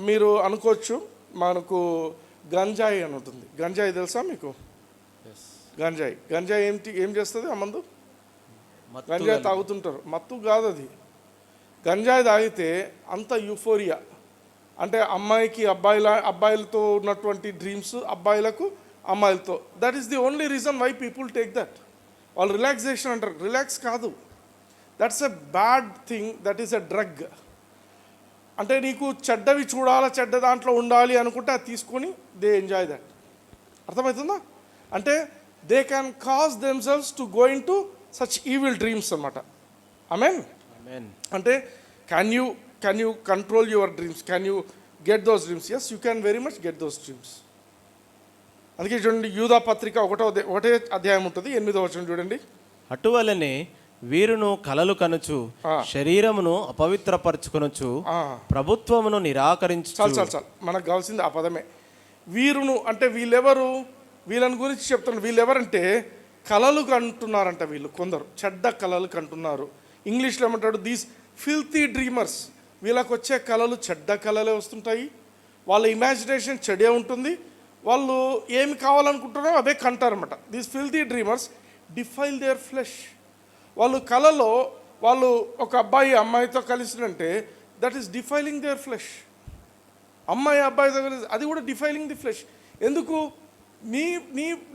మీరు అనుకోవచ్చు, మనకు గంజాయి అని ఉంటుంది. గంజాయి తెలుసా మీకు? గంజాయి ఏం చేస్తుంది? ఆ మందు గంజాయి తాగుతుంటారు. మత్తు కాదు అది. గంజాయి తాగితే అంత యూఫోరియా, అంటే అమ్మాయికి అబ్బాయిలతో ఉన్నటువంటి డ్రీమ్స్ అబ్బాయిలకు అమ్మాయిలతో. That is the only reason why people take that. వాళ్ళు రిలాక్సేషన్ అంటారు, రిలాక్స్ కాదు. That's a bad thing, that is a drug. అంటే నీకు చెడ్డవి చూడాలా, చెడ్డ దాంట్లో ఉండాలి అనుకుంటే అది తీసుకొని దే ఎంజాయ్ దట్. అర్థమవుతుందా? అంటే they can cause themselves to go into such evil dreams అనమాట. ఆమేన్. అంటే can you control your dreams? Can you get those dreams? Yes, you can very much get those dreams. అందుకే చూడండి, యూదా పత్రిక 1వ అధ్యాయం ఉంటుంది, 8వ వచనం చూడండి. అటువలనే వీరును కలలు కనుచు శరీరమును అపవిత్రపరచుకొనుచు ప్రభుత్వమును నిరాకరించు. చాలు మనకు కావాల్సింది ఆ పదమే. వీరును అంటే వీళ్ళెవరు? వీళ్ళని గురించి చెప్తున్నారు. వీళ్ళెవరంటే కలలు కంటున్నారంట. వీళ్ళు కొందరు చెడ్డ కలలు కంటున్నారు. ఇంగ్లీష్లో ఏమంటాడు? These filthy dreamers. వీళ్ళకి వచ్చే కళలు చెడ్డ కళలే వస్తుంటాయి. వాళ్ళ ఇమాజినేషన్ చెడే ఉంటుంది. వాళ్ళు ఏమి కావాలనుకుంటున్నారో అవే కంటారన్నమాట. These filthy dreamers defile their flesh. వాళ్ళు కళలో వాళ్ళు ఒక అమ్మాయితో కలిసినంటే that is defiling their flesh. అబ్బాయితో కలిసి అది కూడా డిఫైలింగ్ ది ఫ్లెష్. ఎందుకు?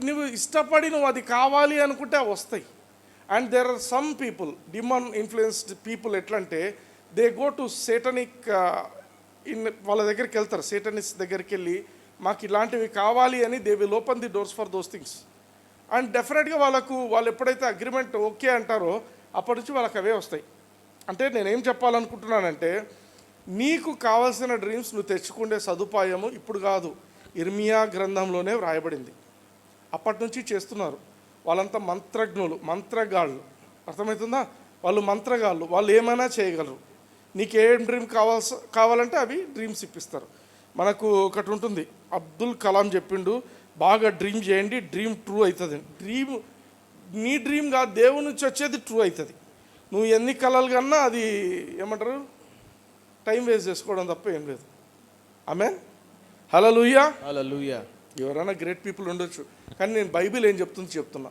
నువ్వు ఇష్టపడి నువ్వు అది కావాలి అనుకుంటే అవి వస్తాయి. And there are some people, demon influenced people. ఎట్లా అంటే దే గో టు సేటనిక్ వాళ్ళ దగ్గరికి వెళ్తారు. సేటనిస్ట్ దగ్గరికి వెళ్ళి మాకు ఇలాంటివి కావాలి అని they will open the doors for those things. And డెఫినెట్గా వాళ్ళు ఎప్పుడైతే అగ్రిమెంట్ ఓకే అంటారో అప్పటి నుంచి వాళ్ళకి అవే వస్తాయి. అంటే నేనేం చెప్పాలనుకుంటున్నానంటే, నీకు కావాల్సిన డ్రీమ్స్ నువ్వు తెచ్చుకునే సదుపాయము ఇప్పుడు కాదు, ఇర్మియా గ్రంథంలోనే వ్రాయబడింది. అప్పటి నుంచి చేస్తున్నారు. వాళ్ళంతా మంత్రగాళ్ళు. అర్థమవుతుందా? వాళ్ళు మంత్రగాళ్ళు. వాళ్ళు ఏమైనా చేయగలరు. నీకు ఏం డ్రీమ్ కావాలంటే అవి డ్రీమ్స్ ఇప్పిస్తారు. మనకు ఒకటి ఉంటుంది, అబ్దుల్ కలాం చెప్పిండు, బాగా డ్రీమ్ చేయండి, డ్రీమ్ ట్రూ అవుతుంది. నీ డ్రీమ్ కాదు, దేవుని నుంచి వచ్చేది ట్రూ అవుతుంది. నువ్వు ఎన్ని కళలు కన్నా అది ఏమంటారు, టైం వేస్ట్ చేసుకోవడం తప్ప ఏం లేదు. ఆమేన్. హల్లెలూయా. హల్లెలూయా. ఎవరైనా గ్రేట్ పీపుల్ ఉండొచ్చు, కానీ నేను బైబిల్ ఏం చెప్తున్నా,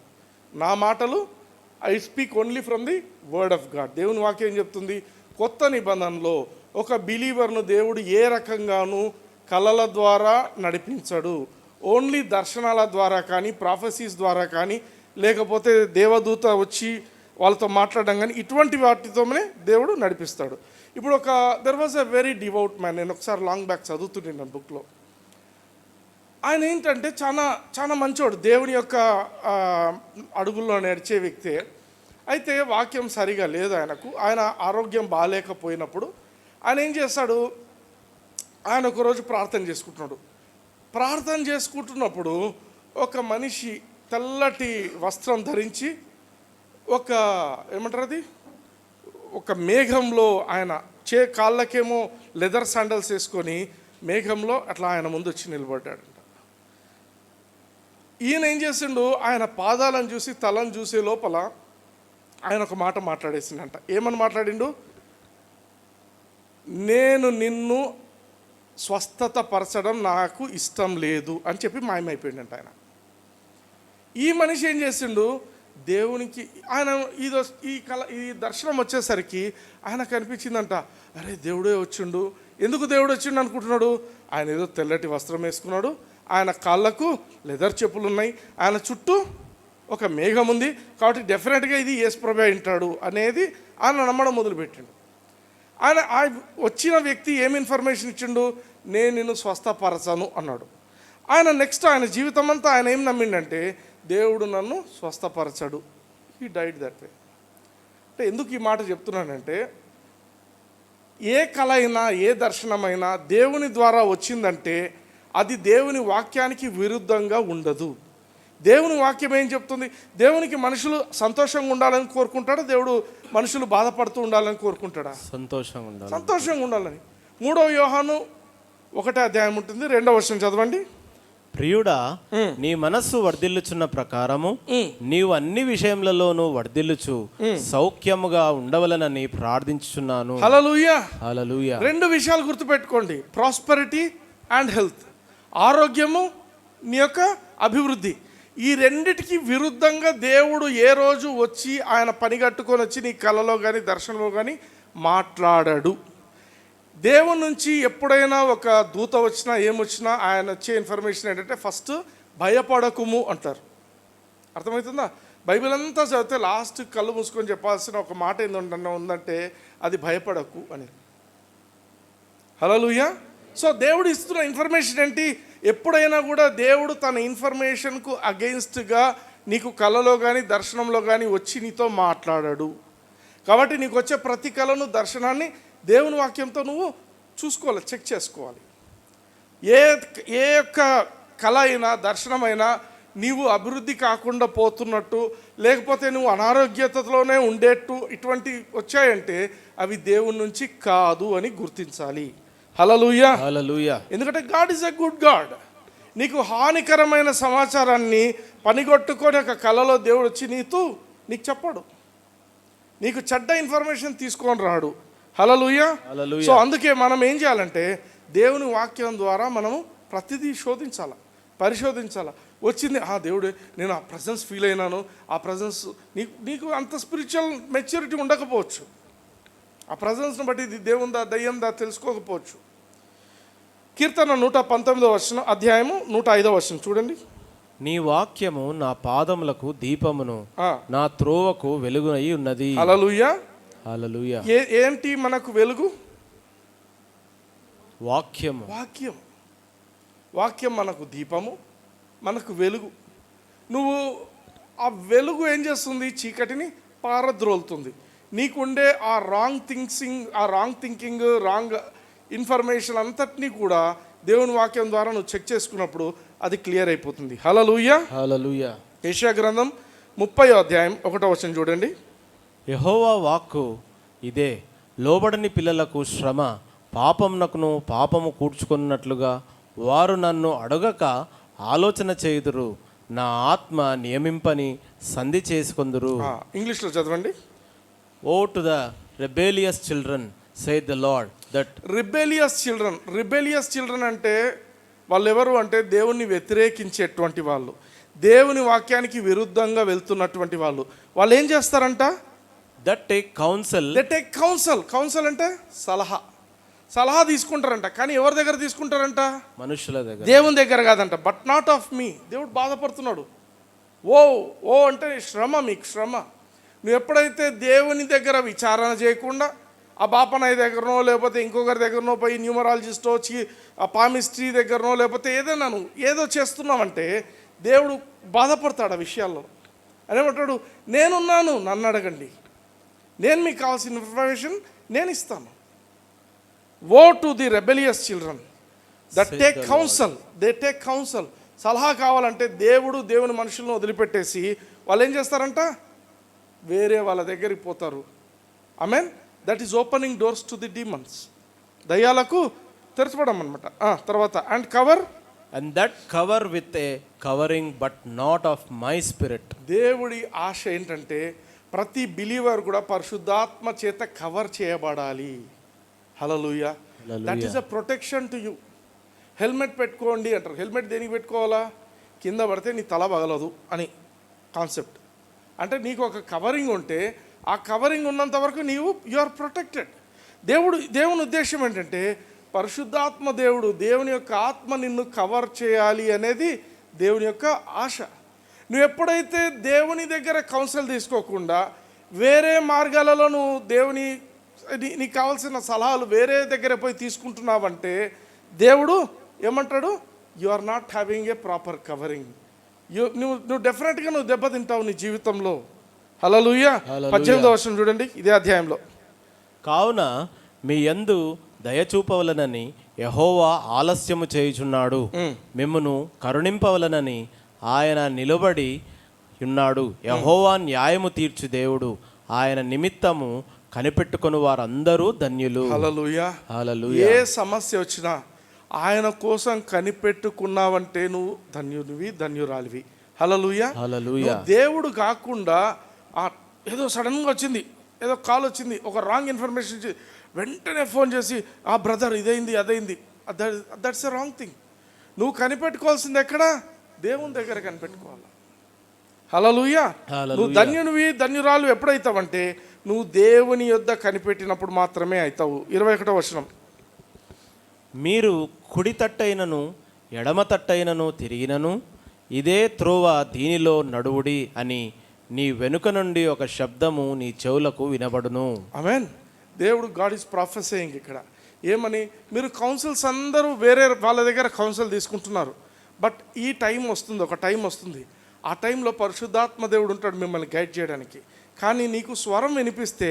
నా మాటలు I speak only from the word of God. దేవుని వాక్యం ఏం చెప్తుంది? కొత్త నిబంధనలో ఒక బిలీవర్ను దేవుడు ఏ రకంగానూ కళల ద్వారా నడిపించడు. ఓన్లీ దర్శనాల ద్వారా కానీ, ప్రాఫెసీస్ ద్వారా కానీ, లేకపోతే దేవదూత వచ్చి వాళ్ళతో మాట్లాడడం కానీ ఇటువంటి వాటితోనే దేవుడు నడిపిస్తాడు. ఇప్పుడు there was a very devout man. నేను ఒకసారి లాంగ్ బ్యాక్ చదువుతుంటాను బుక్లో. ఆయన ఏంటంటే చాలా చాలా మంచోడు, దేవుని యొక్క అడుగుల్లో నడిచే వ్యక్తే. అయితే వాక్యం సరిగా లేదు ఆయనకు. ఆయన ఆరోగ్యం బాగాలేకపోయినప్పుడు ఆయన ఏం చేస్తాడు, ఆయన ఒకరోజు ప్రార్థన చేసుకుంటున్నాడు. ప్రార్థన చేసుకుంటున్నప్పుడు ఒక మనిషి తెల్లటి వస్త్రం ధరించి ఏమంటారు అది, ఒక మేఘంలో ఆయన కాళ్ళకేమో లెదర్ శాండల్స్ వేసుకొని మేఘంలో అట్లా ఆయన ముందు వచ్చి నిలబడ్డాడంట. ఈయన ఏం చేసిండు, ఆయన పాదాలను చూసి తలను చూసే లోపల ఆయన ఒక మాట మాట్లాడేసిండంట. ఏమని మాట్లాడిండు, నేను నిన్ను స్వస్థత పరచడం నాకు ఇష్టం లేదు అని చెప్పి మాయమైపోయిందంట ఆయన. ఈ మనిషి ఏం చేసిండు, దేవునికి ఆయన ఈ దర్శనం వచ్చేసరికి ఆయన కనిపించిందంట. అరే దేవుడే వచ్చిండు, ఎందుకు దేవుడు వచ్చిండు అనుకుంటున్నాడు. ఆయన ఏదో తెల్లటి వస్త్రం వేసుకున్నాడు, ఆయన కాళ్ళకు లెదర్ చెప్పులు ఉన్నాయి, ఆయన చుట్టూ ఒక మేఘం ఉంది, కాబట్టి డెఫినెట్గా ఇది యేసుప్రభు వింటాడు అనేది ఆయన నమ్మడం మొదలుపెట్టిండు. ఆయన వచ్చిన వ్యక్తి ఏం ఇన్ఫర్మేషన్ ఇచ్చిండు, నేను నిన్ను స్వస్థపరచను అన్నాడు. ఆయన నెక్స్ట్ ఆయన జీవితం అంతా ఆయన ఏం నమ్మిండంటే దేవుడు నన్ను స్వస్థపరచడు. He died that way. అంటే ఎందుకు ఈ మాట చెప్తున్నానంటే, ఏ కళ అయినా ఏ దర్శనమైనా దేవుని ద్వారా వచ్చిందంటే అది దేవుని వాక్యానికి విరుద్ధంగా ఉండదు. దేవుని వాక్యం ఏం చెప్తుంది, దేవునికి మనుషులు సంతోషంగా ఉండాలని కోరుకుంటాడా, దేవుడు మనుషులు బాధపడుతూ ఉండాలని కోరుకుంటాడా? సంతోషంగా ఉండాలని. 3వ యోహాను 1వ అధ్యాయం ఉంటుంది, 2వ వచనం చదవండి. ప్రియుడా, నీ మనస్సు వర్ధిల్లుచున్న ప్రకారము నీవు అన్ని విషయములలోనూ వర్ధిల్లుచు సౌఖ్యముగా ఉండవలనని ప్రార్థించుచున్నాను. హల్లెలూయా. హల్లెలూయా. 2 విషయాలు గుర్తుపెట్టుకోండి, ప్రాస్పెరిటీ అండ్ హెల్త్. ఆరోగ్యము, నీ యొక్క అభివృద్ధి. ఈ రెండిటికి విరుద్ధంగా దేవుడు ఏ రోజు వచ్చి ఆయన పని కట్టుకొని వచ్చి నీ కళలో కానీ దర్శనంలో కానీ మాట్లాడాడు. దేవుని నుంచి ఎప్పుడైనా ఒక దూత వచ్చినా ఏమొచ్చినా ఆయన వచ్చే ఇన్ఫర్మేషన్ ఏంటంటే ఫస్ట్ భయపడకుము అంటారు. అర్థమవుతుందా? బైబిల్ అంతా చదివితే లాస్ట్ కళ్ళు మూసుకొని చెప్పాల్సిన ఒక మాట ఏంటంటే ఉందంటే అది భయపడకు అని. హల్లెలూయా. సో దేవుడు ఇస్తున్న ఇన్ఫర్మేషన్ ఏంటి, ఎప్పుడైనా కూడా దేవుడు తన ఇన్ఫర్మేషన్కు అగెయిన్స్ట్గా నీకు కళలో కానీ దర్శనంలో కానీ వచ్చి నీతో మాట్లాడాడు. కాబట్టి నీకు వచ్చే ప్రతి కళను దర్శనాన్ని దేవుని వాక్యంతో నువ్వు చూసుకోవాలి, చెక్ చేసుకోవాలి. ఏ యొక్క కళ అయినా దర్శనమైనా నీవు అభివృద్ధి కాకుండా పోతున్నట్టు, లేకపోతే నువ్వు అనారోగ్యతలోనే ఉండేట్టు ఇటువంటి వచ్చాయంటే అవి దేవుని నుంచి కాదు అని గుర్తించాలి. హల్లెలూయా. హల్లెలూయా. ఎందుకంటే God is a good God. నీకు హానికరమైన సమాచారాన్ని పనిగొట్టుకొని ఒక కళలో దేవుడు వచ్చి నీకు చెప్పాడు, నీకు చెడ్డ ఇన్ఫర్మేషన్ తీసుకొని రాడు. హల్లెలూయా. సో అందుకే మనం ఏం చేయాలంటే దేవుని వాక్యం ద్వారా మనము ప్రతిదీ శోధించాలి, పరిశోధించాలి. వచ్చింది దేవుడే, నేను ఆ ప్రజెన్స్ ఫీల్ అయినాను, ఆ ప్రజెన్స్ నీకు అంత స్పిరిచువల్ మెచ్యూరిటీ ఉండకపోవచ్చు, ఆ ప్రజెన్స్ని బట్టి ఇది దేవుందా దయ్యందా తెలుసుకోకపోవచ్చు. కీర్తన 119వ అధ్యాయము 105వ వచనం చూడండి. నీ వాక్యము నా పాదములకు దీపమును నా త్రోవకు వెలుగునై ఉన్నది. హల్లెలూయా. హల్లెలూయా. ఏంటి మనకు వెలుగు? వాక్యము. వాక్యం మనకు దీపము, మనకు వెలుగు. నువ్వు ఆ వెలుగు ఏం చేస్తుంది, చీకటిని పారద్రోలుతుంది. నీకుండే ఆ రాంగ్ థింకింగ్ రాంగ్ ఇన్ఫర్మేషన్ అంతటినీ కూడా దేవుని వాక్యం ద్వారా నువ్వు చెక్ చేసుకున్నప్పుడు అది క్లియర్ అయిపోతుంది. హల్లెలూయా. హల్లెలూయా. యెషయా గ్రంథం 30వ అధ్యాయం 1వ వచనం చూడండి. యెహోవా వాక్కు ఇదే, లోబడని పిల్లలకు శ్రమ, పాపమునకును పాపము కూర్చుకున్నట్లుగా వారు నన్ను అడగక ఆలోచన చేయుదురు, నా ఆత్మ నియమింపని సంధి చేసుకొందురు. ఇంగ్లీష్లో చదవండి. Woe to the rebellious children said the Lord that. Rebellious children అంటే వాళ్ళు ఎవరు అంటే దేవుణ్ణి వ్యతిరేకించేటువంటి వాళ్ళు, దేవుని వాక్యానికి విరుద్ధంగా వెళ్తున్నటువంటి వాళ్ళు. వాళ్ళు ఏం చేస్తారంట, దట్ టేక్ కౌన్సిల్. కౌన్సిల్ అంటే సలహా తీసుకుంటారంట. కానీ ఎవరి దగ్గర తీసుకుంటారంట? మనుషుల దగ్గర, దేవుని దగ్గర కాదంట. బట్ నాట్ ఆఫ్ మీ. దేవుడు బాధపడుతున్నాడు, ఓ ఓ అంటే శ్రమ, మీకు శ్రమ. నువ్వు ఎప్పుడైతే దేవుని దగ్గర విచారణ చేయకుండా ఆ బాపనాయ దగ్గరనో లేకపోతే ఇంకొకరి దగ్గరనో పోయి న్యూమరాలజిస్టో ఆ పామిస్ట్రీ దగ్గరనో లేకపోతే ఏదైనా నువ్వు ఏదో చేస్తున్నావంటే దేవుడు బాధపడతాడు ఆ విషయాల్లో. అనేమంటాడు, నేనున్నాను, నన్ను అడగండి, నేను మీకు కావాల్సిన ఇన్ఫర్మేషన్ నేను ఇస్తాను. Woe to the rebellious children that take counsel, they take counsel. సలహా కావాలంటే దేవుని మనుషులను వదిలిపెట్టేసి వాళ్ళు ఏం చేస్తారంట, వేరే వాళ్ళ దగ్గరికి పోతారు. Amen. That is opening doors to the demons. దయ్యాలకు తెరచబడం అనమాట. తర్వాత and cover, and that cover with a covering but not of my spirit. దేవుడి ఆశ ఏంటంటే ప్రతి బిలీవర్ కూడా పరిశుద్ధాత్మ చేత కవర్ చేయబడాలి. Hallelujah. That is a protection to you. Helmet పెట్టుకోండి అంటారు. హెల్మెట్ దేనికి పెట్టుకోవాలా? కింద పడితే నీ తల పగలదు అని కాన్సెప్ట్. అంటే నీకు ఒక కవరింగ్ ఉంటే ఆ కవరింగ్ ఉన్నంత వరకు నీవు యు ఆర్ ప్రొటెక్టెడ్. దేవుని ఉద్దేశం ఏంటంటే పరిశుద్ధాత్మ దేవుని యొక్క ఆత్మ నిన్ను కవర్ చేయాలి అనేది దేవుని యొక్క ఆశ. నువ్వు ఎప్పుడైతే దేవుని దగ్గర కౌన్సిల్ తీసుకోకుండా వేరే మార్గాలలో నువ్వు నీకు కావాల్సిన సలహాలు వేరే దగ్గర పోయి తీసుకుంటున్నావంటే దేవుడు ఏమంటాడు, you are not having a proper covering. నువ్వు డెఫినెట్గా నువ్వు దెబ్బతింటావు నీ జీవితంలో. హల్లెలూయా. 18వ వచనం చూడండి ఇదే అధ్యాయంలో. కావున మీ యందు దయచూపవలనని యెహోవా ఆలస్యము చేయుచున్నాడు, మిమ్మును కరుణింపవలనని ఆయన నిలబడి ఉన్నాడు. యెహోవా న్యాయము తీర్చు దేవుడు, ఆయన నిమిత్తము కనిపెట్టుకుని వారందరూ ధన్యులు. హల్లెలూయా. హల్లెలూయా. ఏ సమస్య వచ్చినా ఆయన కోసం కనిపెట్టుకున్నావంటే నువ్వు ధన్యునివి, ధన్యురాలివి. హల్లెలూయా. హల్లెలూయా. దేవుడు కాకుండా ఏదో సడన్గా వచ్చింది, ఏదో కాల్ వచ్చింది, ఒక రాంగ్ ఇన్ఫర్మేషన్ ఇచ్చి వెంటనే ఫోన్ చేసి ఆ బ్రదర్ ఇదైంది అదైంది, దట్స్ ఎ రాంగ్ థింగ్. నువ్వు కనిపెట్టుకోవాల్సింది ఎక్కడ? దేవుని దగ్గర కనిపెట్టుకోవాలి. హల్లెలూయా. నువ్వు ధన్యునివి, ధన్యురాలు ఎప్పుడైతావంటే నువ్వు దేవుని యొద్ద కనిపెట్టినప్పుడు మాత్రమే అవుతావు. 21వ వచనం. మీరు కుడి తట్టైనను ఎడమ తట్టైనను తిరిగినను ఇదే త్రోవ, దీనిలో నడువుడి అని నీ వెనుక నుండి ఒక శబ్దము నీ చెవులకు వినబడును. ఆమేన్. దేవుడు గాడ్ ఈస్ ప్రొఫెసయింగ్ ఇక్కడ. ఏమని? మీరు కౌన్సిల్స్ అందరూ వేరే వాళ్ళ దగ్గర కౌన్సిల్ తీసుకుంటున్నారు. బట్ ఈ టైం వస్తుంది, ఒక టైం వస్తుంది, ఆ టైంలో పరిశుద్ధాత్మ దేవుడు ఉంటాడు మిమ్మల్ని గైడ్ చేయడానికి. కానీ నీకు స్వరం వినిపిస్తే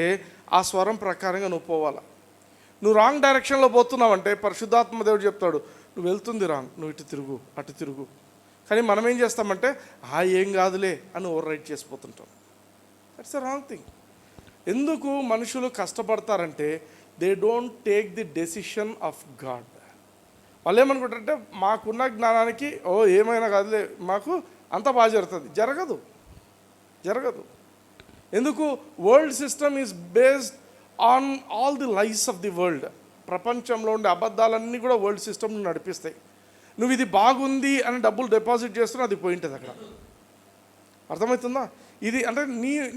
ఆ స్వరం ప్రకారంగా నువ్వు పోవాలా. నువ్వు రాంగ్ డైరెక్షన్లో పోతున్నావంటే పరిశుద్ధాత్మ దేవుడు చెప్తాడు, నువ్వు వెళ్తుంది రాంగ్, నువ్వు ఇటు తిరుగు, అటు తిరుగు. కానీ మనం ఏం చేస్తామంటే ఏం కాదులే అని ఓవర్ రైట్ చేసిపోతుంటాం. That's a wrong thing. ఎందుకు మనుషులు కష్టపడతారంటే they don't take the decision of God. వాళ్ళు ఏమనుకుంటారంటే మాకున్న జ్ఞానానికి ఏమైనా కాదులే, మాకు అంత బాగా జరుగుతుంది. జరగదు. ఎందుకు? World system is based on all the lies of the world. ప్రపంచంలో ఉండే అబద్ధాలన్నీ కూడా వరల్డ్ సిస్టమ్ నడిపిస్తాయి. నువ్వు ఇది బాగుంది అని డబ్బులు డిపాజిట్ చేస్తున్నా అది పోయింటుంది అక్కడ. అర్థమవుతుందా? ఇది అంటే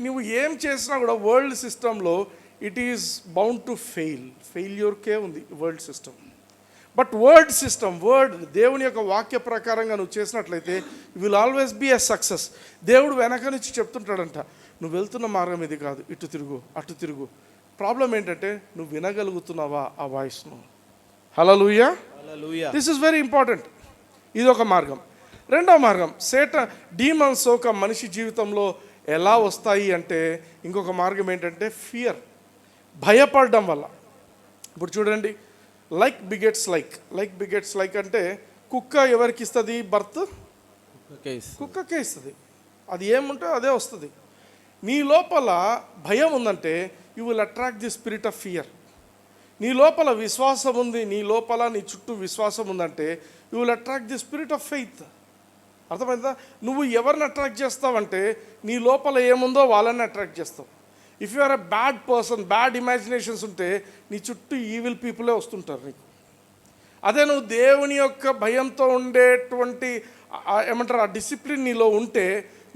నువ్వు ఏం చేసినా కూడా వరల్డ్ సిస్టంలో ఇట్ ఈస్ బౌండ్ టు ఫెయిల్యూర్కే ఉంది వరల్డ్ సిస్టమ్. బట్ వర్డ్ దేవుని యొక్క వాక్య ప్రకారంగా నువ్వు చేసినట్లయితే you will always be a success. దేవుడు వెనక నుంచి చెప్తుంటాడంట, నువ్వు వెళ్తున్న మార్గం ఇది కాదు, ఇటు తిరుగు, అటు తిరుగు. ప్రాబ్లం ఏంటంటే నువ్వు వినగలుగుతున్నావా ఆ వాయిస్ను? Hallelujah. This is very important. ఇది ఒక మార్గం. రెండవ మార్గం, డీమన్స్ ఒక మనిషి జీవితంలో ఎలా వస్తాయి అంటే ఇంకొక మార్గం ఏంటంటే ఫియర్, భయపడడం వల్ల. ఇప్పుడు చూడండి, లైక్ బిగెట్స్ లైక్ అంటే కుక్క ఎవరికి ఇస్తుంది బర్త్? కుక్కకే ఇస్తుంది. అది ఏముంటే అదే వస్తుంది. నీ లోపల భయం ఉందంటే you will attract the spirit of fear. నీ లోపల విశ్వాసం ఉంది, నీ చుట్టూ విశ్వాసం ఉందంటే you will attract the spirit of faith. అర్థమైందా? నువ్వు ఎవరిని అట్రాక్ట్ చేస్తావంటే నీ లోపల ఏముందో వాళ్ళని అట్రాక్ట్ చేస్తావు. If you are a bad person, bad imaginations ఉంటే నీ చుట్టూ ఈవిల్ పీపులే వస్తుంటారు నీకు. అదే నువ్వు దేవుని యొక్క భయంతో ఉండేటువంటి ఏమంటారు ఆ డిసిప్లిన్ నీలో ఉంటే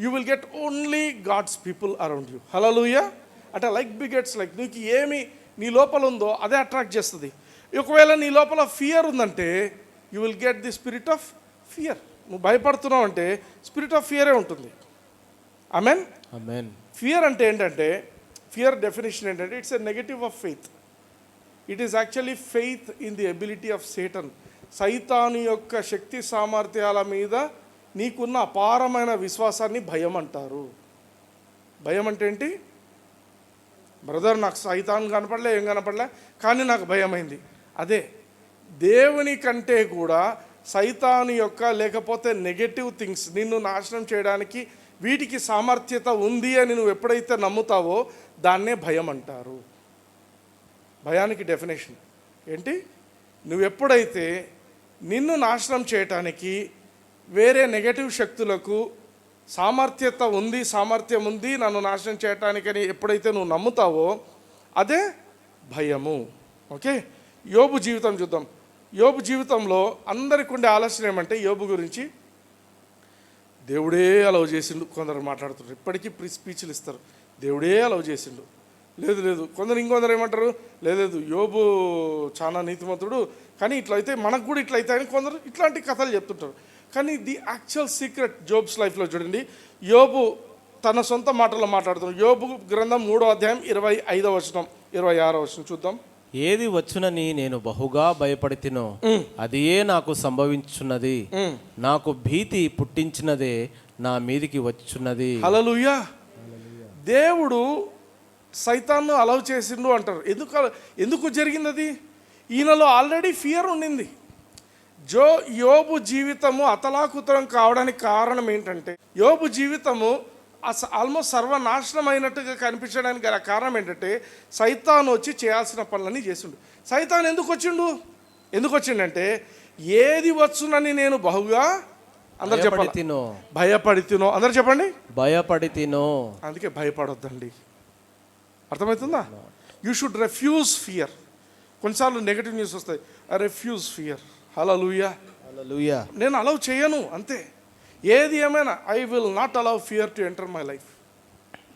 you will get only God's people around you. Hallelujah. అంటే లైక్ బిగెట్స్ లైక్, నీకు ఏమి నీ లోపల ఉందో అదే అట్రాక్ట్ చేస్తుంది. ఒకవేళ నీ లోపల ఫియర్ ఉందంటే you will get the spirit of fear. నువ్వు భయపడుతున్నావు అంటే స్పిరిట్ ఆఫ్ ఫియరే ఉంటుంది. ఆమెన్. ఆమేన్. ఫియర్ అంటే ఏంటంటే, ఫియర్ డెఫినేషన్ ఏంటంటే it's a negative of faith. It is actually faith in the ability of Satan. సైతాను యొక్క శక్తి సామర్థ్యాల మీద నీకున్న అపారమైన విశ్వాసాన్ని భయం అంటారు. భయం అంటే ఏంటి? బ్రదర్, నాకు సైతాన్ కనపడలే, ఏం కనపడలే, కానీ నాకు భయమైంది. అదే దేవుని కంటే కూడా సైతాను యొక్క లేకపోతే నెగటివ్ థింగ్స్ నిన్ను నాశనం చేయడానికి వీటికి సామర్థ్యత ఉంది అని నువ్వు ఎప్పుడైతే నమ్ముతావో దాన్నే భయం అంటారు. భయానికి డెఫినేషన్ ఏంటి? నువ్వు ఎప్పుడైతే నిన్ను నాశనం చేయటానికి వేరే నెగటివ్ శక్తులకు సామర్థ్యం ఉంది నన్ను నాశనం చేయటానికని ఎప్పుడైతే నువ్వు నమ్ముతావో అదే భయము. ఓకే, యోబు జీవితం చూద్దాం. యోబు జీవితంలో అందరికి ఉండే ఆలోచన ఏమంటే, యోబు గురించి దేవుడే అలవ్ చేసిండు. కొందరు మాట్లాడుతున్నారు, ఇప్పటికీ స్పీచ్లు ఇస్తారు, దేవుడే అలవ్ చేసిండు. లేదు. కొందరు ఇంకొందరు ఏమంటారు, లేదు యోబు చాలా నీతిమంతుడు, కానీ ఇట్లయితే మనకు కూడా ఇట్లయితే అని కొందరు ఇట్లాంటి కథలు చెప్తుంటారు. కానీ ది యాక్చువల్ సీక్రెట్ జోబ్స్ లైఫ్లో చూడండి. యోబు తన సొంత మాటల్లో మాట్లాడుతున్నాడు. యోబు గ్రంథం 3వ అధ్యాయం 25వ వచనం 26వ వచనం చూద్దాం. ఏది వచ్చునని నేను బహుగా భయపడితినో అదియే నాకు సంభవించున్నది. నాకు భీతి పుట్టించినదే నా మీదికి వచ్చున్నది. హల్లెలూయా. దేవుడు సైతాన్ను అలవ్ చేసిండు అంటారు. ఎందుకు జరిగింది అది? ఈయనలో ఆల్రెడీ ఫియర్ ఉండింది. యోబు జీవితము అతలాకుతలం కావడానికి కారణం ఏంటంటే, యోబు జీవితము ఆల్మోస్ట్ సర్వనాశనం అయినట్టుగా కనిపించడానికి గల కారణం ఏంటంటే, సైతాను వచ్చి చేయాల్సిన పనులన్నీ చేసిండు. సైతాన్ ఎందుకు వచ్చిండంటే, ఏది వచ్చునని నేను బహుగా అందరు చెప్పండి భయపడితినో. అందరు చెప్పండి భయపడితినో. అందుకే భయపడొద్దండి. అర్థమవుతుందా? You should refuse fear. కొన్నిసార్లు నెగటివ్ న్యూస్ వస్తాయి, I refuse fear. Hallelujah. Hallelujah. నేను అలౌ చేయను, అంతే. ఏది ఏమైనా I will not allow fear to enter my life.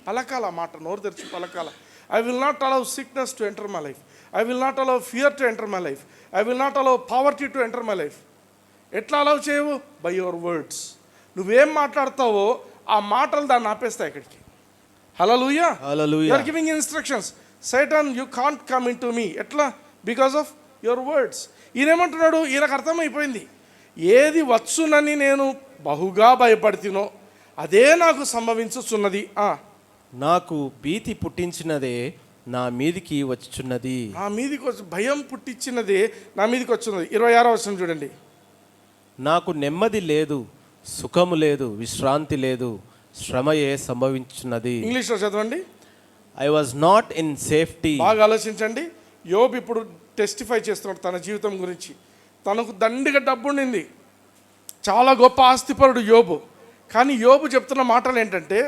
పలకాల మాట, నోరు తెరిచి పలకాల. I will not allow sickness to enter my life. I will not allow fear to enter my life. I will not allow poverty to enter my life. ఎట్లా allow చేయవు? By your words. నువ్వేం మాట్లాడతావో ఆ మాటలు దాన్ని ఆపేస్తాయి ఇక్కడికి. Hallelujah. Hallelujah. You are giving instructions. Satan you can't come into me. ఎట్లా? Because of your words. ఈయనేమంటున్నాడు? ఈయనకు అర్థమైపోయింది, ఏది వచ్చునని నేను బహుగా భయపడుతునో అదే నాకు సంభవించుచున్నది. నాకు భీతి పుట్టించినదే నా మీదికి వచ్చున్నది. నా మీదికి వచ్చి భయం పుట్టించినదే నా మీదికి వచ్చున్నది. 26వ వచనం చూడండి. నాకు నెమ్మది లేదు, సుఖము లేదు, విశ్రాంతి లేదు, శ్రమయే సంభవించున్నది. ఇంగ్లీష్లో చదవండి. I was not in safety. బాగా ఆలోచించండి. యోబు ఇప్పుడు టెస్టిఫై చేస్తున్నాడు తన జీవితం గురించి. తనకు దండిగా డబ్బు ఉండింది, చాలా గొప్ప ఆస్తిపరుడు యోబు. కానీ యోబు చెప్తున్న మాటలు ఏంటంటే,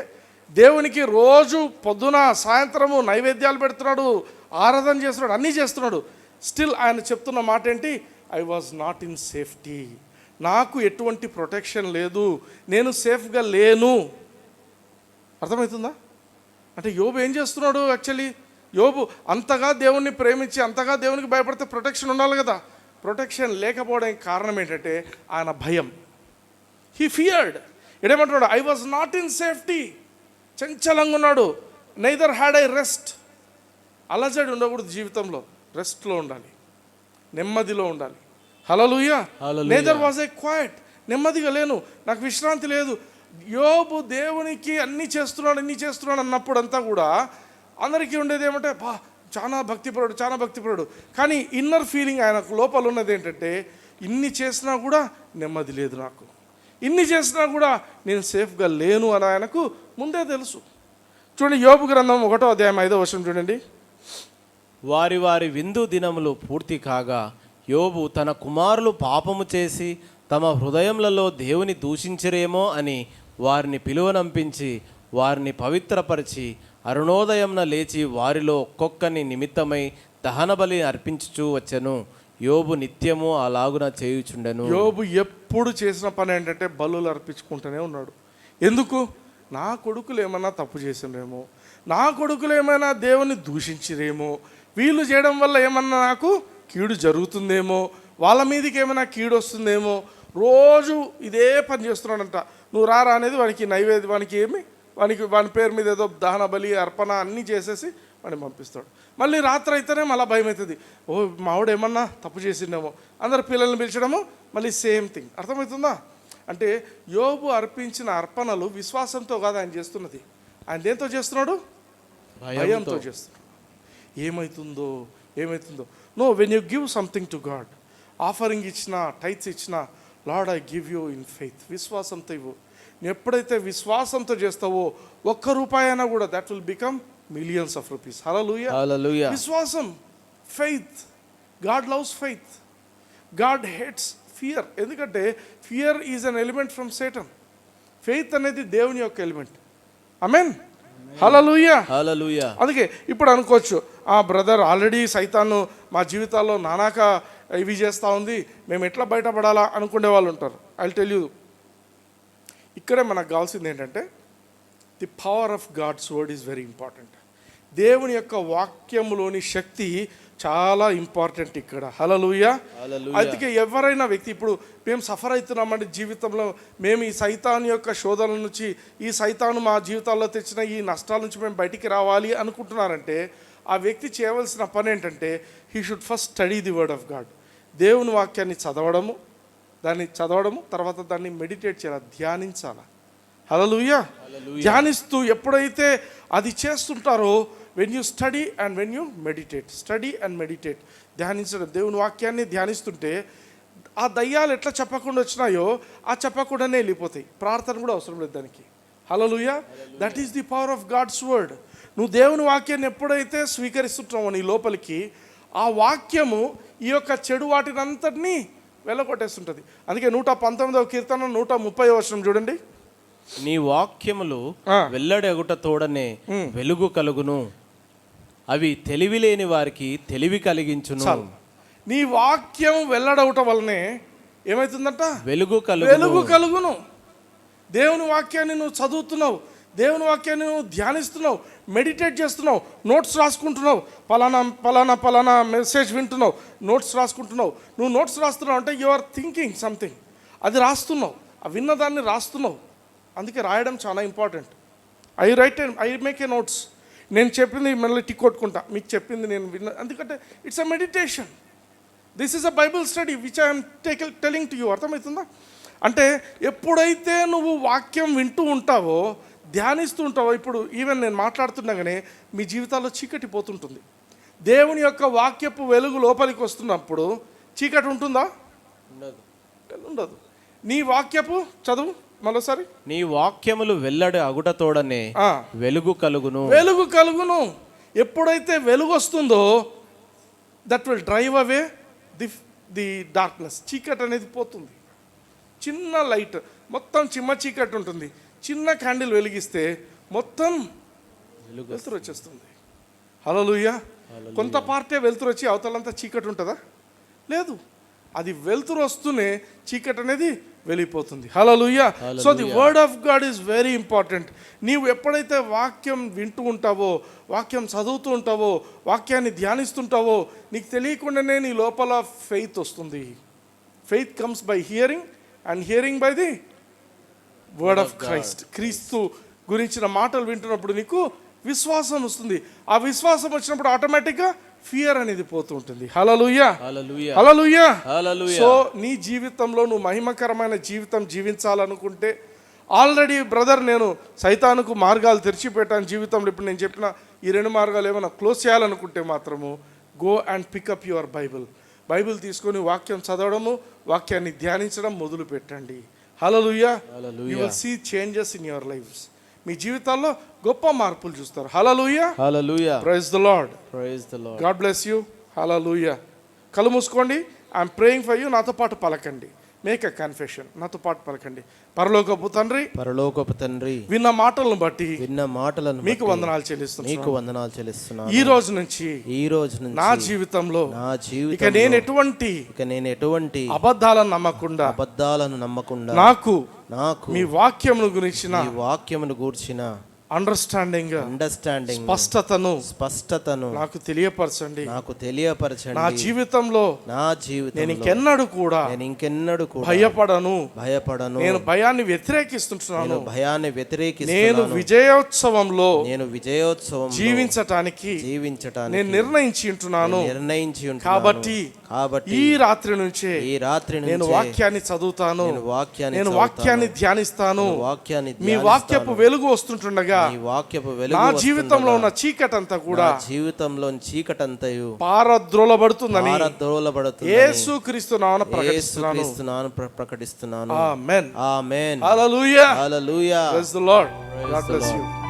దేవునికి రోజు పొద్దున సాయంత్రము నైవేద్యాలు పెడుతున్నాడు, ఆరాధన చేస్తున్నాడు, అన్నీ చేస్తున్నాడు. స్టిల్ ఆయన చెప్తున్న మాట ఏంటి? I was not in safety. నాకు ఎటువంటి ప్రొటెక్షన్ లేదు, నేను సేఫ్గా లేను. అర్థమవుతుందా? అంటే యోబు ఏం చేస్తున్నాడు? యాక్చువల్లీ యోబు అంతగా దేవుణ్ణి ప్రేమించి అంతగా దేవునికి భయపడితే ప్రొటెక్షన్ ఉండాలి కదా. ప్రొటెక్షన్ లేకపోవడానికి కారణం ఏంటంటే ఆయన భయం. He feared. ఏమంటున్నాడు? I was not in safety. చంచలంగా ఉన్నాడు. Neither had I rest. అలజడి ఉండకూడదు జీవితంలో, రెస్ట్లో ఉండాలి, నెమ్మదిలో ఉండాలి. Hallelujah. Neither was I quiet. నెమ్మదిగా లేను, నాకు విశ్రాంతి లేదు. యోబు దేవునికి అన్నీ చేస్తున్నాడు అన్నప్పుడు అంతా కూడా అందరికీ ఉండేది ఏమంటే, చాలా భక్తిపరుడు. కానీ ఇన్నర్ ఫీలింగ్ ఆయనకు లోపల ఉన్నది ఏంటంటే, ఇన్ని చేసినా కూడా నెమ్మది లేదు నాకు, ఇన్ని చేసినా కూడా నేను సేఫ్గా లేను అని ఆయనకు ముందే తెలుసు. చూడండి, యోబు గ్రంథం 1వ అధ్యాయం 5వ వచనం చూడండి. వారి వారి విందు దినములు పూర్తి కాగా యోబు తన కుమారులు పాపము చేసి తమ హృదయములలో దేవుని దూషించరేమో అని వారిని పిలువనంపించి వారిని పవిత్రపరిచి అరుణోదయంన లేచి వారిలో ఒక్కొక్కని నిమిత్తమై దహన బలి అర్పించుచూ వచ్చెను. యోబు నిత్యము అలాగున చేయుచుండెను. యోబు ఎప్పుడు చేసిన పని ఏంటంటే బలులు అర్పించుకుంటూనే ఉన్నాడు. ఎందుకు? నా కొడుకులు ఏమైనా తప్పు చేసినేమో, నా కొడుకులు ఏమైనా దేవుని దూషించిరేమో, వీళ్ళు చేయడం వల్ల ఏమన్నా నాకు కీడు జరుగుతుందేమో, వాళ్ళ మీదకి ఏమైనా కీడు వస్తుందేమో, రోజు ఇదే పని చేస్తున్నాడంట. నువ్వు రారా అనేది వానికి నైవేద్యం, వానికి ఏమి వాని పేరు మీద ఏదో దహన బలి అర్పణ అన్నీ చేసేసి వాడిని పంపిస్తాడు. మళ్ళీ రాత్రి అయితేనే మళ్ళీ భయం అవుతుంది, ఓ మావాడు ఏమన్నా తప్పు చేసిండేమో, అందరు పిల్లల్ని పిలిచడము, మళ్ళీ సేమ్ థింగ్. అర్థమవుతుందా? అంటే యోబు అర్పించిన అర్పణలు విశ్వాసంతో కాదు ఆయన చేస్తున్నది, ఆయన దేంతో చేస్తున్నాడు? భయంతో చేస్తున్నాడు. ఏమవుతుందో. No, when you give something to God, offering ఇచ్చినా టైట్స్ ఇచ్చినా, Lord I give you in faith, విశ్వాసంతో ఇవ్వు. నువ్వు ఎప్పుడైతే విశ్వాసంతో చేస్తావో ₹1 అయినా కూడా that will become millions of rupees. Hallelujah. విశ్వాసం, faith. God loves faith, God hates fear. ఎందుకంటే fear is an element from Satan. Faith అనేది దేవుని యొక్క ఎలిమెంట్. ఆమేన్. హల్లెలూయా. అందుకే ఇప్పుడు అనుకోవచ్చు, ఆ బ్రదర్ ఆల్రెడీ సైతాను మా జీవితాల్లో నానాక ఇవి చేస్తూ ఉంది, మేము ఎట్లా బయటపడాలా అనుకునే వాళ్ళు ఉంటారు. ఐ విల్ టెల్ యూ, ఇక్కడే మనకు కావాల్సింది ఏంటంటే the power of God's word is very important. దేవుని యొక్క వాక్యములోని శక్తి చాలా ఇంపార్టెంట్ ఇక్కడ. హల్లెలూయా. అందుకే ఎవరైనా వ్యక్తి, ఇప్పుడు మేము సఫర్ అవుతున్నామంటే జీవితంలో, మేము ఈ సైతాను యొక్క శోధనల నుంచి, ఈ సైతాను మా జీవితాల్లో తెచ్చిన ఈ నష్టాల నుంచి మేము బయటికి రావాలి అనుకుంటున్నారంటే ఆ వ్యక్తి చేయవలసిన పని ఏంటంటే he should first study the word of God. దేవుని వాక్యాన్ని చదవడము, తర్వాత దాన్ని మెడిటేట్ చేయాలి, ధ్యానించాలి. హల్లెలూయా. ధ్యానిస్తూ ఎప్పుడైతే అది చేస్తుంటారో, when you study and when you meditate, ధ్యానించడం, దేవుని వాక్యాన్ని ధ్యానిస్తుంటే ఆ దయ్యాలు ఎట్లా చెప్పకుండా వచ్చినాయో ఆ చెప్పకుండానే వెళ్ళిపోతాయి. ప్రార్థన కూడా అవసరం లేదు దానికి. Hallelujah. That is the power of God's word. నువ్వు దేవుని వాక్యాన్ని ఎప్పుడైతే స్వీకరిస్తుంటావో నీ లోపలికి, ఆ వాక్యము ఈ యొక్క చెడు వాటినంతటినీ వెళ్ళగొట్టేస్తుంటుంది. అందుకే 119వ కీర్తన 130వ వచనం చూడండి. నీ వాక్యములు వెల్లడెగుట తోడనే వెలుగు కలుగును, అవి తెలివి లేని వారికి తెలివి కలిగించును. నీ వాక్యం వెల్లడవుట వల్లనే ఏమవుతుందంట? వెలుగు కలుగును. దేవుని వాక్యాన్ని నువ్వు చదువుతున్నావు, దేవుని వాక్యాన్ని నువ్వు ధ్యానిస్తున్నావు, మెడిటేట్ చేస్తున్నావు, నోట్స్ రాసుకుంటున్నావు, పలానా మెసేజ్ వింటున్నావు, నోట్స్ రాసుకుంటున్నావు. నువ్వు నోట్స్ రాస్తున్నావు అంటే యు ఆర్ థింకింగ్ సంథింగ్, అది రాస్తున్నావు, ఆ విన్నదాన్ని రాస్తున్నావు. అందుకే రాయడం చాలా important. I make a notes. నేను చెప్పింది మళ్ళీ టిక్ కొట్టుకుంటా, మీకు చెప్పింది నేను విన్నా, ఎందుకంటే it's a meditation. This is a Bible study which I'm telling to you. అర్థమవుతుందా? అంటే ఎప్పుడైతే నువ్వు వాక్యం వింటూ ఉంటావో, ధ్యానిస్తూ ఉంటావో, ఇప్పుడు ఈవెన్ నేను మాట్లాడుతుండగానే మీ జీవితాల్లో చీకటి పోతుంటుంది. దేవుని యొక్క వాక్యపు వెలుగు లోపలికి వస్తున్నప్పుడు చీకటి ఉంటుందా? ఉండదు. నీ వాక్యపు చదువు మరోసారి. నీ వాక్యములు వెల్లడి అగుటతోడనే వెలుగు కలుగును. ఎప్పుడైతే వెలుగు వస్తుందో that will drive away the darkness. చీకటి అనేది పోతుంది. చిన్న లైట్, మొత్తం చిమ్మ చీకటి ఉంటుంది, చిన్న క్యాండిల్ వెలిగిస్తే మొత్తం వెలుతురు వచ్చేస్తుంది. హల్లెలూయా. కొంత పార్టే వెలుతురు వచ్చి అవతలంతా చీకటి ఉంటుందా? లేదు. అది వెలుతురు వస్తూనే చీకటి అనేది వెళ్ళిపోతుంది. Hallelujah. So the word of God is very important. నీవు ఎప్పుడైతే వాక్యం వింటూ ఉంటావో, వాక్యం చదువుతూ ఉంటావో, వాక్యాన్ని ధ్యానిస్తుంటావో, నీకు తెలియకుండానే నీ లోపల ఫెయిత్ వస్తుంది. Faith comes by hearing and hearing by the word of Christ. క్రీస్తు గురించిన మాటలు వింటున్నప్పుడు నీకు విశ్వాసం వస్తుంది. ఆ విశ్వాసం వచ్చినప్పుడు ఆటోమేటిక్గా ఫియర్ అనేది పోతూ ఉంటుంది. హల్లెలూయా. సో నీ జీవితంలో నువ్వు మహిమకరమైన జీవితం జీవించాలనుకుంటే, ఆల్రెడీ బ్రదర్ నేను సైతానుకు మార్గాలు తెరిచిపెట్టాను జీవితంలో, ఇప్పుడు నేను చెప్పిన ఈ 2 మార్గాలు ఏమైనా క్లోజ్ చేయాలనుకుంటే మాత్రము go and pick up your Bible తీసుకొని వాక్యం చదవడము, వాక్యాన్ని ధ్యానించడం మొదలు పెట్టండి. Hallelujah. You will see changes in your lifes. మీ జీవితాల్లో గొప్ప మార్పులు చూస్తారు. Hallelujah. Praise the Lord. God bless you. Hallelujah. కళ్ళు మూసుకోండి. I'm praying for you. నాతో పాటు పలకండి. Make a confession. నాతో పాటు పలకండి. పరలోకపు తండ్రి, విన్న మాటలను మీకు వందనాలు చెల్లిస్తున్నాను. ఈ రోజు నుంచి నా జీవితంలో ఇక నేను ఎటువంటి అబద్ధాలను నమ్మకుండా నాకు మీ వాక్యమును గురించిన అండర్స్టాండింగ్ స్పష్టతను స్పష్టతను నాకు తెలియపరచండి. నాకు తెలియపరచండి. నా జీవితంలో నా జీవితం నేను ఇంకెన్నడూ కూడా భయపడను. నేను భయాన్ని వ్యతిరేకిస్తున్నాను. భయాన్ని నేను విజయోత్సవంలో జీవించటానికి నేను నిర్ణయించి ఉంటున్నాను. కాబట్టి ఈ రాత్రి నుంచే నేను వాక్యాన్ని చదువుతాను. నేను వాక్యాన్ని ధ్యానిస్తాను. మీ వాక్యపు వెలుగు వస్తుంటుండగా నా జీవితంలో ఉన్న చీకటంతా కూడా పారద్రోలబడుతుందని యేసుక్రీస్తు నామమున ప్రకటిస్తున్నాను. Amen. Amen. Hallelujah. Hallelujah. Praise the Lord. God bless you.